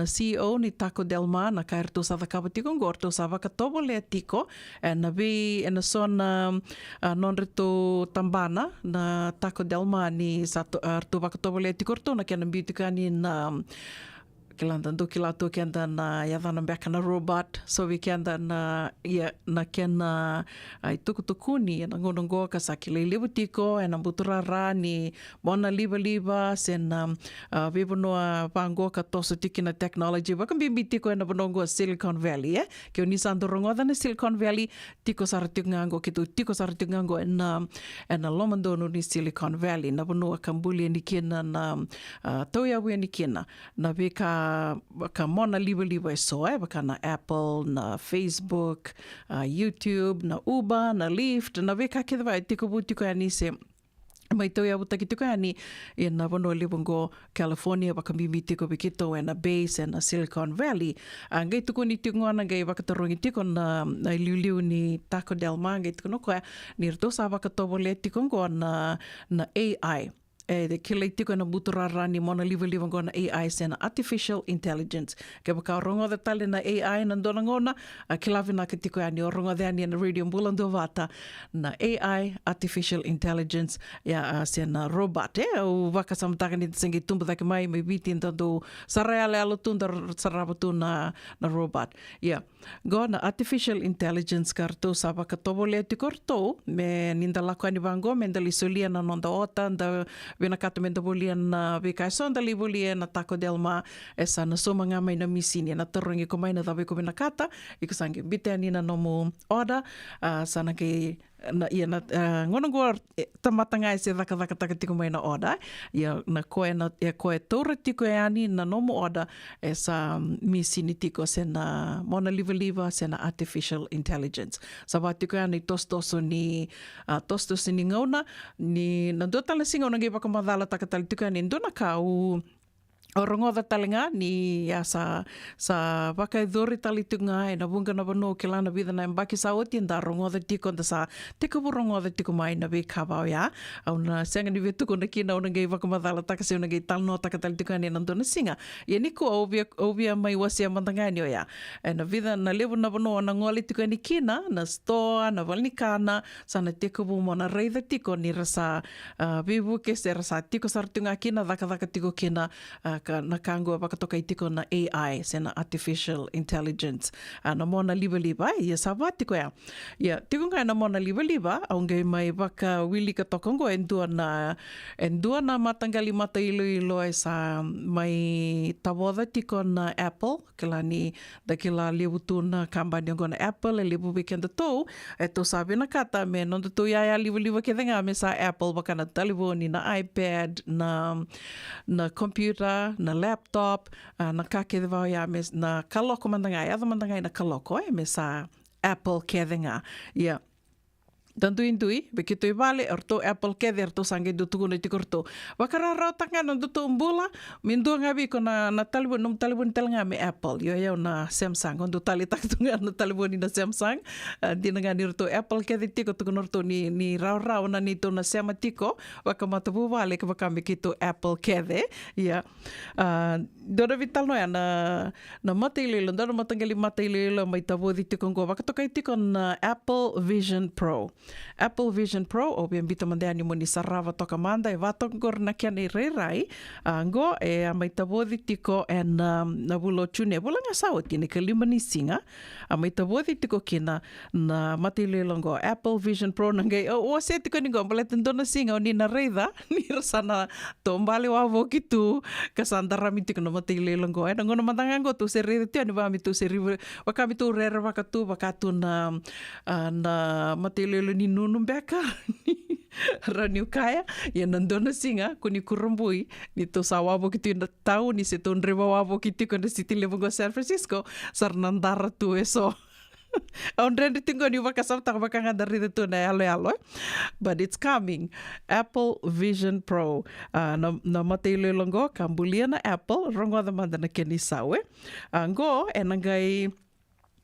[SPEAKER 2] CEO ni Taco Del Mar, na kairto sa wakapa tiko ngorto sa wakatobo lea tiko, na vi na son non-reto tambana na Taco Del Mar ni sa arto wakatobo lea tiko rto na kia na biutika ni na Kilanda do kilato kenda na yadana beka na robot so we kenda na na kena ai tukutukuni na ngonongo ka sakile libutiko na buturara ni bona liba sen vibono pango ka toso tiki na technology wakam bimbitiko na bonongo Silicon Valley ke ni sandorongo na Silicon Valley tiko saratingango kitu tiko saratingango na lomando no ni Silicon Valley na bono kambuli ni kena na toya we ni kena na beka ka mona liba e soe, baka na Apple, na Facebook, YouTube, na Uber, na Lyft, na veka kedwa tiko butiko ani se mai tau ia butaki tiko ani i na wano libungo California waka mimi tiko bikito e na base e na Silicon Valley. Ngai tuku ni tiko ana ngai wakatarungi tiko na liuliu ni Taco Del Mar ngai tiko no koe ni rito sa wakatobo le tiko ngo na AI. De kilei tiko na buturara ni mona liva ngona AI sena artificial intelligence. Ke baka rongo de tale na AI na ndona ngona kilavi na ke tiko ani o rongo de ani na radio mbulando vata na AI artificial intelligence ya sena robot o waka samtaka ni tsengi tumbu dake mai me biti ntando saraya le alo tunda sarabatu na robot. Yeah. Go na artificial intelligence karto sa baka tobo le tiko rto me ninda lako ani vango me ndali solia na nonda ota nda vinakata menta bulian na vikai sonda li bulian na Taco Del Mar esa na soma ngā mai na misini na tarongi ko mai na tawe ko vinakata i ko sangi bite ani na nomu order sana ke na ia na ngono go tamatanga e se vaka tiko mai na order ia na koe na ia koe tora tiko e ani na nomu order e sa misini tiko se na mona liva se na artificial intelligence sa va tiko ani tostoso ni ngauna ni na do tala singa ona nge vaka madala takatali tiko ani ndona ka o rongoda talenga ni sa waka dori tali tunga e na bunga na bano ke lana vida na mbaki sa oti nda rongoda tiko nda sa teko bu rongoda tiko mai na be kabao ya au na senga ni vetuko na kina ona ngai waka madala takase ona ngai talno takatali tuka ni nandona singa ia niko ovia mai wasia mandangani o ya e na vida na levo na bano na ngoli tuka ni kina na stoa na valnikana sa na teko bu mona reida tiko ni rasa vivu ke se rasa tiko sartunga kina daka tiko kina na kangua wakatoka i tiko na AI, se na artificial intelligence. Na mona liba, ia sa wā tiko ea. Ia, tiko ngai na mona liba, au ngai mai waka wili ka tokongo e ndua na matangali mata ilo e sa mai tawoda tiko na Apple, kila ni da kila lewu tu na kambani ongo na Apple, e lewu wikenda tau, e to sa vina kata me nonda tu ia liba ke denga me sa Apple waka na telefoni, na iPad, na computer, na laptop, na kake de vau ia me na kaloko mandangai, ada mandangai na kaloko me sa Apple ke denga. Ia. Tantui, begitu vale, orto Apple kede, orto sange do tugu na tikorto. Wakarara tanga no do tumbula, mindu ngabi ko na talibon telanga me Apple. Yo na Samsung, ondo tali taktunga na talibon na Samsung. Di nga ni orto Apple kede tiko tugu norto ni rau na nito na sema tiko, wakamatabu vale ka wakame kito Apple kede. Ya. Dora vital no ya na mataililo, dora matangali mataililo mai tabo di tiko ngo wakatokai tiko na Apple Vision Pro. Apple Vision Pro, o bien bita mandeani mo ni sarava toka manda e vatongor na kia nei reirai ngo e mai tabodi tiko e na bulo tune bula nga sao tine ka lima ni singa a mai tabodi tiko kina na matilelongo Apple Vision Pro nangai o se tiko ni gombale tendona singa o ni na reida ni rasana tombale wa vokitu kasandara mi tiko na matilelongo e ngono mandangango tu se reida tio ni va mi tu se river wakami tu rera wakatu na matilelo ni nunum beka raniu kaya ia nandona singa kuni kurumbui ni to sawabo kitu na tau ni se ton rewa wabo kitu kana city level go San Francisco sarnandara tu eso on rende tingo ni wakasam tak wakanga dari tu na alo but it's coming Apple Vision Pro na matele longo kambulia na Apple rongo da manda na keni sawe ngo enangai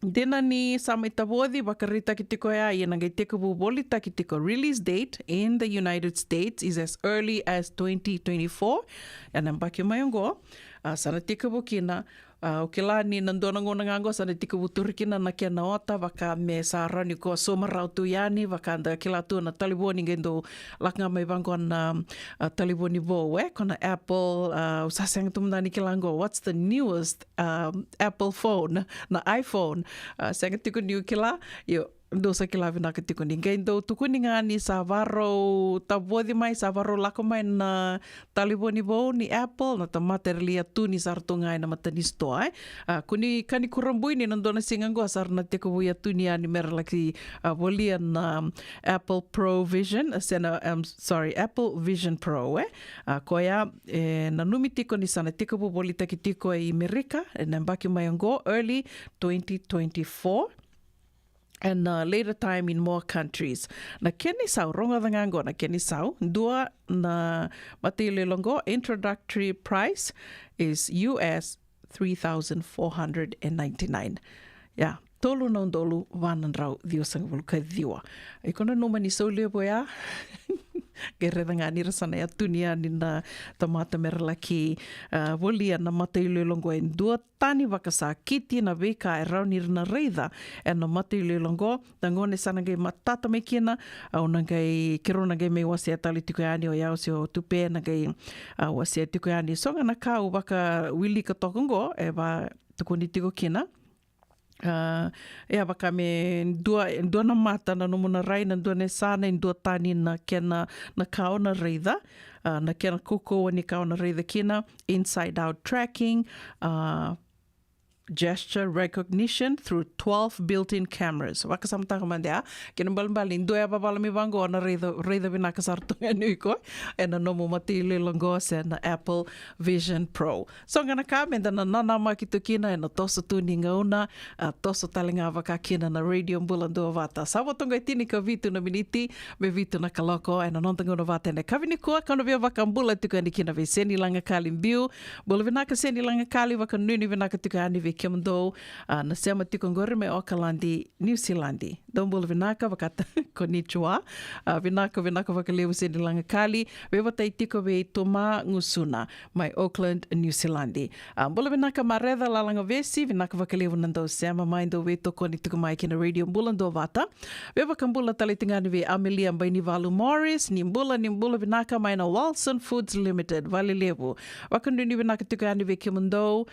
[SPEAKER 2] Dena ni sama itabodi wakarita kitiko ya yenangai teko buboli takitiko release date in the United States is as early as 2024. Yanambaki mayongo sana teko bukina o ke la ni nandona ngona ngango sana tiko buturikina na kia na ota waka me sa rani ko somarau tu yani waka anda ke la tu na taliboni ngendo laknga mai bango na taliboni vo kona Apple usasang tumdani ke lango what's the newest Apple phone na iPhone sanga tiko new kila yo dosa kila vina ketiko ninguém do tuku ningani sa varo tabodi mai sa varo lako mai na taliboni bo ni Apple na tamaterlia tu ni sartunga na matani stoa kuni kani kurambui ni nandona singango asar na teko buya tu ni ani mer laki bolian Apple Pro Vision Apple Vision Pro koya na numitiko ni sana teko bu boli takitiko e Amerika na mbaki mayango early 2024 and later time in more countries. Na keni sau, ronga dangango na keni sau, dua na matile longo, introductory price is US $3,499. Yeah, tolu na undolu wanan rau diosang vulka diwa. Ikona numa ni sau lebo ya, gereda ni rasana ya tunia ni na tamata merlaki volia na matile longo en dua tani wakasa kiti na veka e raunir na reida e na matile longo tangone sana ngai matata me kina au nangai kirona ngai me wase tali tiko ani o yao se o tupe na ngai wase tiko ani songa na kau waka wili ka tokongo e ba tukuni tiko kina Ea baka me dua na mata na numuna rai na dua ne sana in dua tani na kena na kao na reida. Na kena kuko ni kao na reida kina. Inside out tracking. Gesture recognition through 12 built-in cameras. Waka samtang mandia, kena balbalin doya babala mi bango na reida vinaka sartunga nuiko and na nomu matili longos and na Apple Vision Pro. So ngana ka menda na nana makitukina and na toso tuninga una toso talinga waka kina na radio mbulando vata. Sawa tonga itini ka vitu na miniti me vitu na kaloko and na nontango na vata na kavini kua kano via waka mbula tuka ni kina vi seni langa kali mbiu bula vinaka seni langa kali waka nuni vinaka tuka ani Kimdo na sema tiko ngore me Auckland, New Zealand. Dombul vinaka wakata konnichiwa. Vinaka wakalewu seni langa kali. Wewa taitiko we toma ngusuna mai Auckland, New Zealand. Bula vinaka mareda lalanga vesi vinaka wakalewu nando sema maindo we toko ni tuko mai kina radio mbulando vata. Wewa kambula talitingani we Amelia Mbaini Valu Morris nimbula vinaka maina Walson Foods Limited valilewu. Wakanduni vinaka tuko ani we Kimdo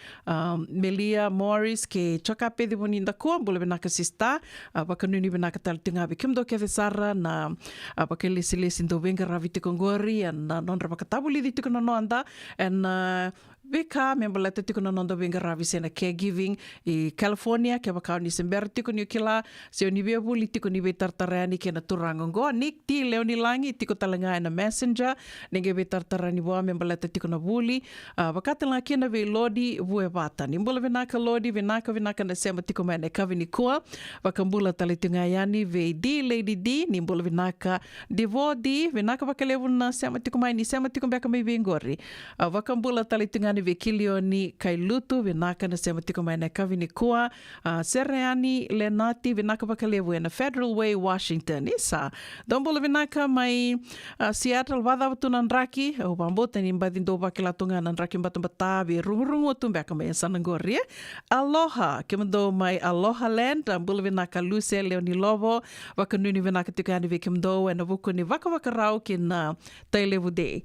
[SPEAKER 2] Melia Morris ke chokape de boninda ko bole benaka sista bakanuni benaka taltinga be kimdo ke sara na bakele silesi ndo venga raviti kongori na non rabakatabuli di tikona no anda and Vika membala tiko na nondo venga ravi sena caregiving i California ke bakau ni sember tiko ni kila se ni be buli tiko ni be tartarani ke na turangongo nik ti leoni langi tiko talanga na messenger nenge be tartarani bo membala tiko na buli bakata la ke na be lodi bue bata ni mbola venaka lodi venaka na sema tiko mane kavini kua bakambula talitinga yani ve di lady di ni mbola venaka divodi venaka bakalevu na sema tiko mai ni sema tiko beka me vengori bakambula talitinga ni vekilio ni kailutu vinaka na sema tiko mai na kavini kua Sereani Lenati vinaka bakalevu na Federal Way Washington isa dombola vinaka mai Seattle vada tunanraki o bambota ni mbadindo bakilatunga nanraki mbatabi rungu tumbeka mai sanangori Aloha kimdo mai Aloha Land dombola vinaka Luce Leoni Lovo wakanuni vinaka tikani vikimdo na vuku ni vaka rau kina tailevu day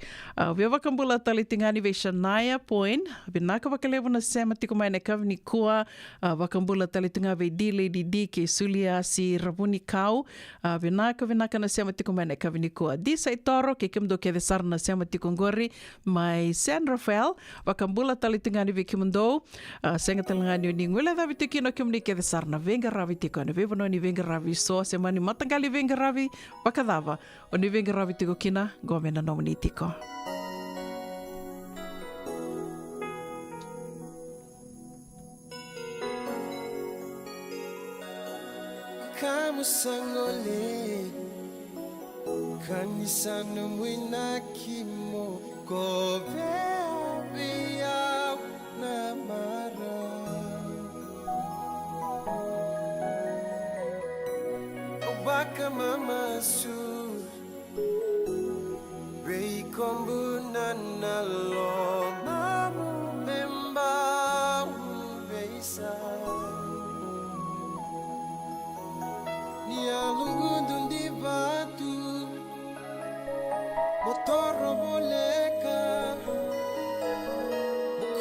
[SPEAKER 2] via vakambula talitingani ve Shania Point vinaka vakalevu na sema tiko mai na kavini kua vakambula talitinga ve di lady di ke sulia si rabuni kau vinaka na sema tiko mai na kavini kua di saitoro ke kimdo ke desar na sema tiko ngori mai San Rafael vakambula talitingani ve kimdo senga talangani ni ngula da vitikino kimni ke desar na venga ravi tiko na vevono ni venga ravi so semani matangali venga ravi vakadava oni venga ravi tiko kina gomena nomini tiko
[SPEAKER 4] Kamu sangole kanisa numwina kimo kobe biya na mara obaka mama su rei kombu na lo mamu memba beisa Lungu di batu motor boleka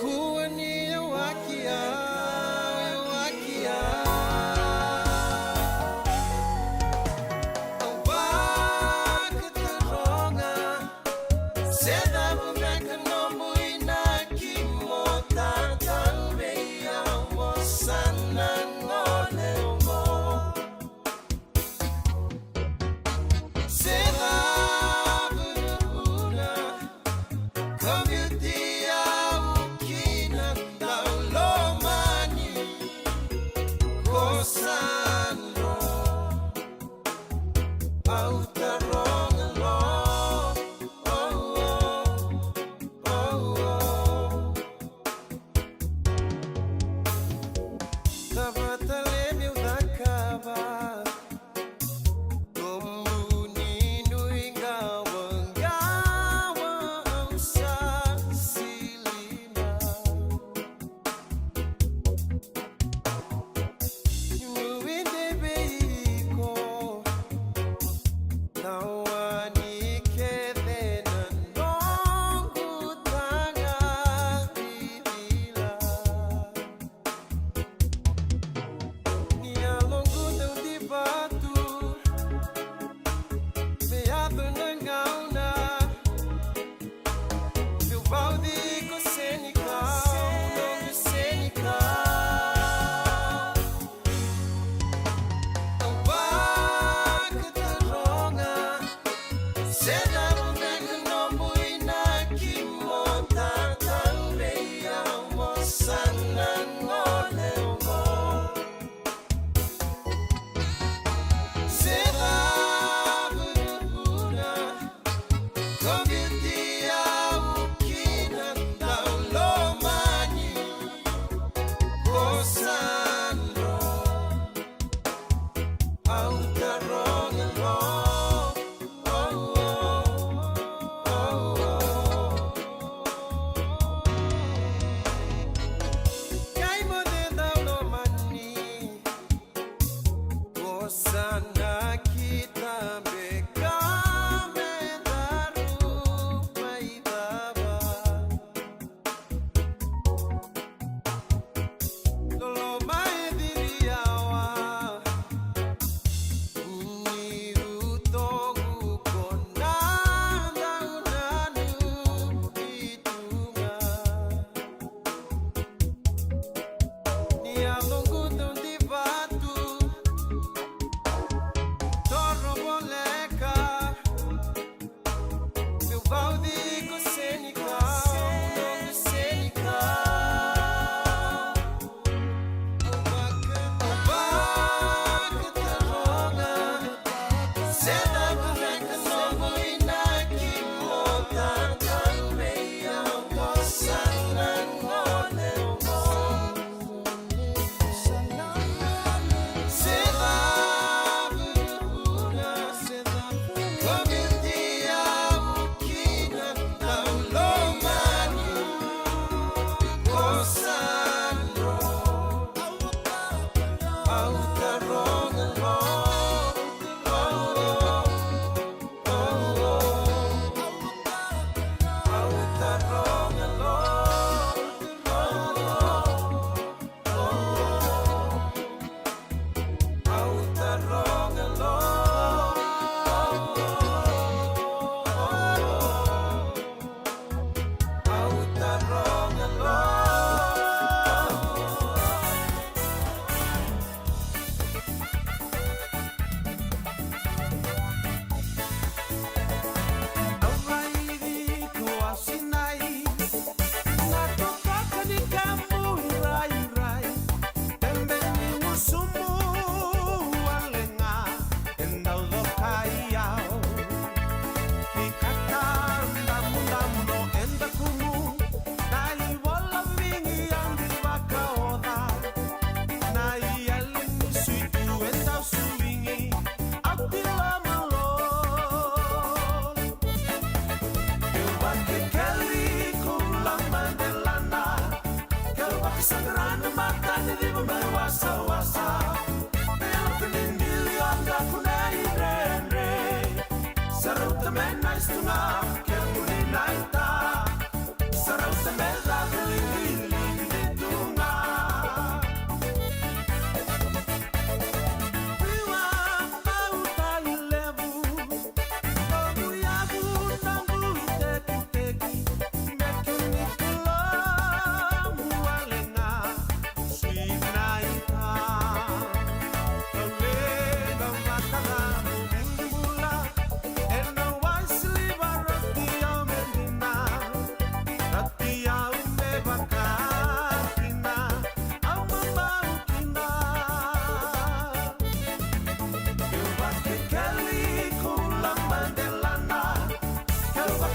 [SPEAKER 4] kuani wakia awak teronga seda beka nombu inaki motan beya wasana ngole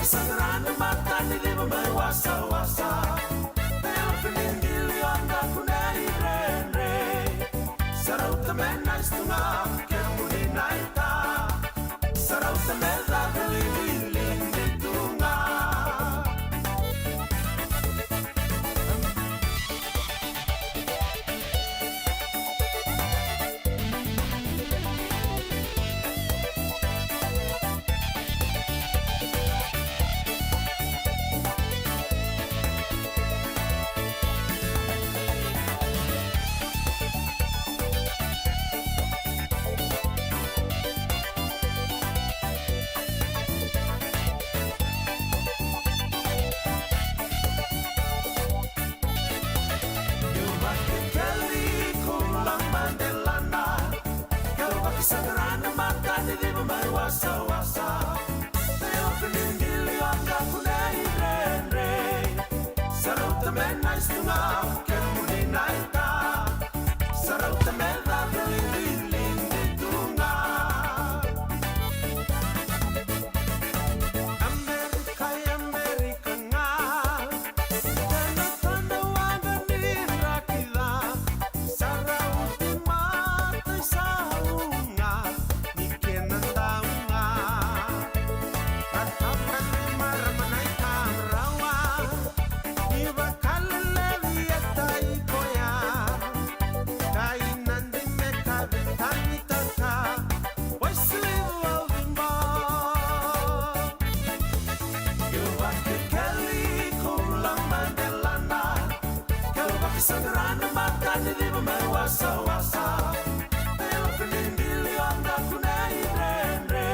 [SPEAKER 1] Sagrada mata ni lima mai wasa-wasa. Teo peningili anda kunai rendre. Sarau temena istunga kemuni naita. Sarau temena keliling di tunga. Sagrada mata ni lima mai wasa-wasa. Teo peningili anda kunai rendre. Sarau temena istunga kemuni naita. Sarau temena keliling di tunga. Amerika nga. Tanda waga ni rakila. Sarau timata saunga. Niken taunga. Atapan maramanay kamrawa. Iba kalalevi atay koya. Kainan di meka vitanitaka. Why sleep loving more? Kali kulang Mandelana. Kau baki sagrada mata ni lima mai wasa-wasa. Teo peningili anda kunai rendre.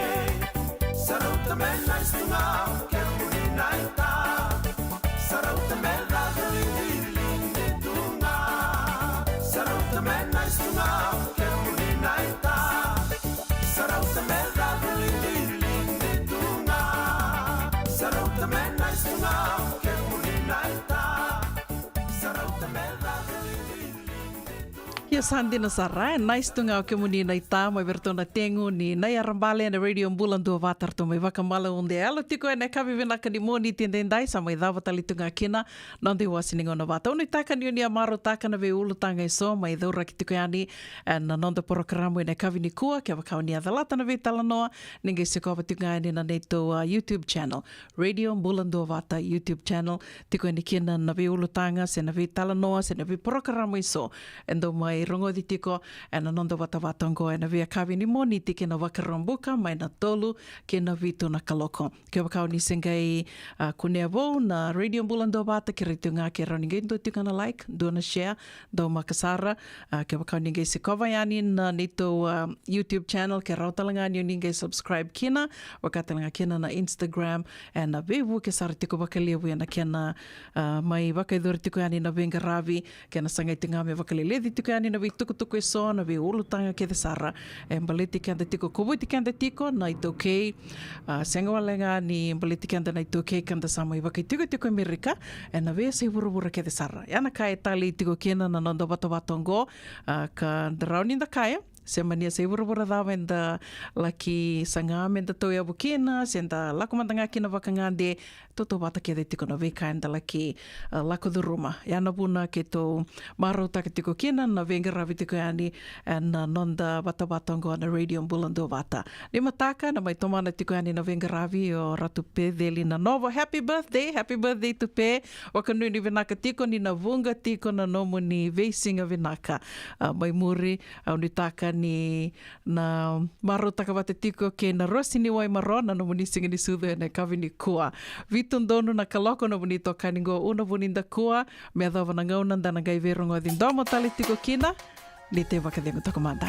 [SPEAKER 1] Sarau temena istunga kemuni naita. Sarau temena keliling di tunga. Sarau temena istunga kemuni naita. Sarau temena keliling di tunga. Sarau temena istunga kemuni naita. Sarau temena keliling.
[SPEAKER 2] Yes, handi na sarai, nice tunga o ke muni na ita, mai vertona tengu ni na arambale na radio mbulan dua vatar to mai wakamala unde alo tiko e na kavi vinaka ni moni tendendai sa mai dava tali tunga kina, nandi wasi ningo na vata. Unu taka ni unia maro taka na ve ulu tanga iso, mai dhaura ki tiko yani, na nonda porokaramu e na kavi ni kua, kia wakau ni adhalata na ve talanoa, ninge se kova tunga yani na neito YouTube channel, radio mbulan dua vata YouTube channel, tiko ni kina na ve ulu tanga, se na ve talanoa, se na ve porokaramu iso, endo mai rongo di tiko e na nonda wata watongo e na via kawi ni moni tike na wakarambuka mai na tolu ke na vitu na kaloko. Ke wakau ni sengai kunea wau na radio mbulan do wata ke ritu ngā ke rauningai ndo tika na like, do na share, do makasara. Ke wakau ni ngai se kova yani na nito YouTube channel ke rautalanga ni ngai subscribe kina, wakatalanga kina na Instagram e na vewu ke sara tiko wakalewu na kena mai wakaidhuri tiko yani na venga ravi ke na sangai tinga me wakalelethi tiko yani na vi tukutuku e so, na vi ulutanga ke te sara. E mbaliti ke anda tiko, kubuiti ke anda tiko, na i tokei, senga walenga ni mbaliti ke anda na i tokei kanda sama i waka i tiko tiko Amerika, e na vea se wura ke te sara. Iana ka e tali tiko kena na nonda wata watongo, ka rauni nda kaya, se mania se wura dawa enda laki sanga menda tau e abu kena, se enda lako mandanga kena wakangande, toto wata ke te tiko na veka enda laki lako duruma. Iana puna ke tō maro taka tiko kena, na venga ravi tiko yani, na nonda wata watongo na radio mbulan do wata. Ni mataka, na mai tomana tiko yani na venga ravi o ratu pe deli na novo. Happy birthday to pe. Wakanui ni vinaka tiko ni na vunga tiko na nomu ni veisinga vinaka. Mai muri, au ni taka ni na maro taka wate tiko ke na rosi ni wai maro na nomu ni singa ni sudhu e na kawi ni kua. Vitun donu na kaloko nomu ni toka ni ngo una vuninda kua, mea dhawa na ngaunan dana gai verongo din domo tali tiko kina, ni te wakadengu tokomanda.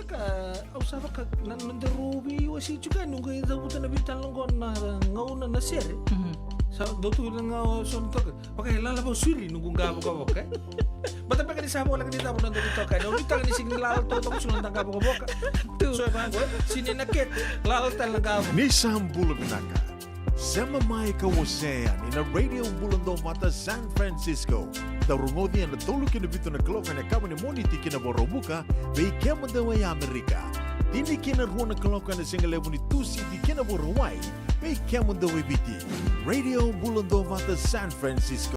[SPEAKER 9] ka usaba ka nanderubi wasi juga nunggu ida buta na bitan longon na ngauna na sere. Sa dotu lang son to. Pakai lala ba suri nunggu gabo ka boka. Bata pa kani sabo lang dito mo nando dito ka. No dito ni sing lalo to ko sunan gabo ka boka. So ba sini naket lalo tal gabo.
[SPEAKER 5] Nisam Bulagnaka. Sama mai kawasean in a radio bulando mata San Francisco. Darungodi na tolu kina bito na kloka na kama ni moniti kina borobuka bei kema da wai Amerika. Tindi kina ruona kloka na singalebu ni tusi di kina borawai bei kema da wai biti. Radio bulando mata San Francisco.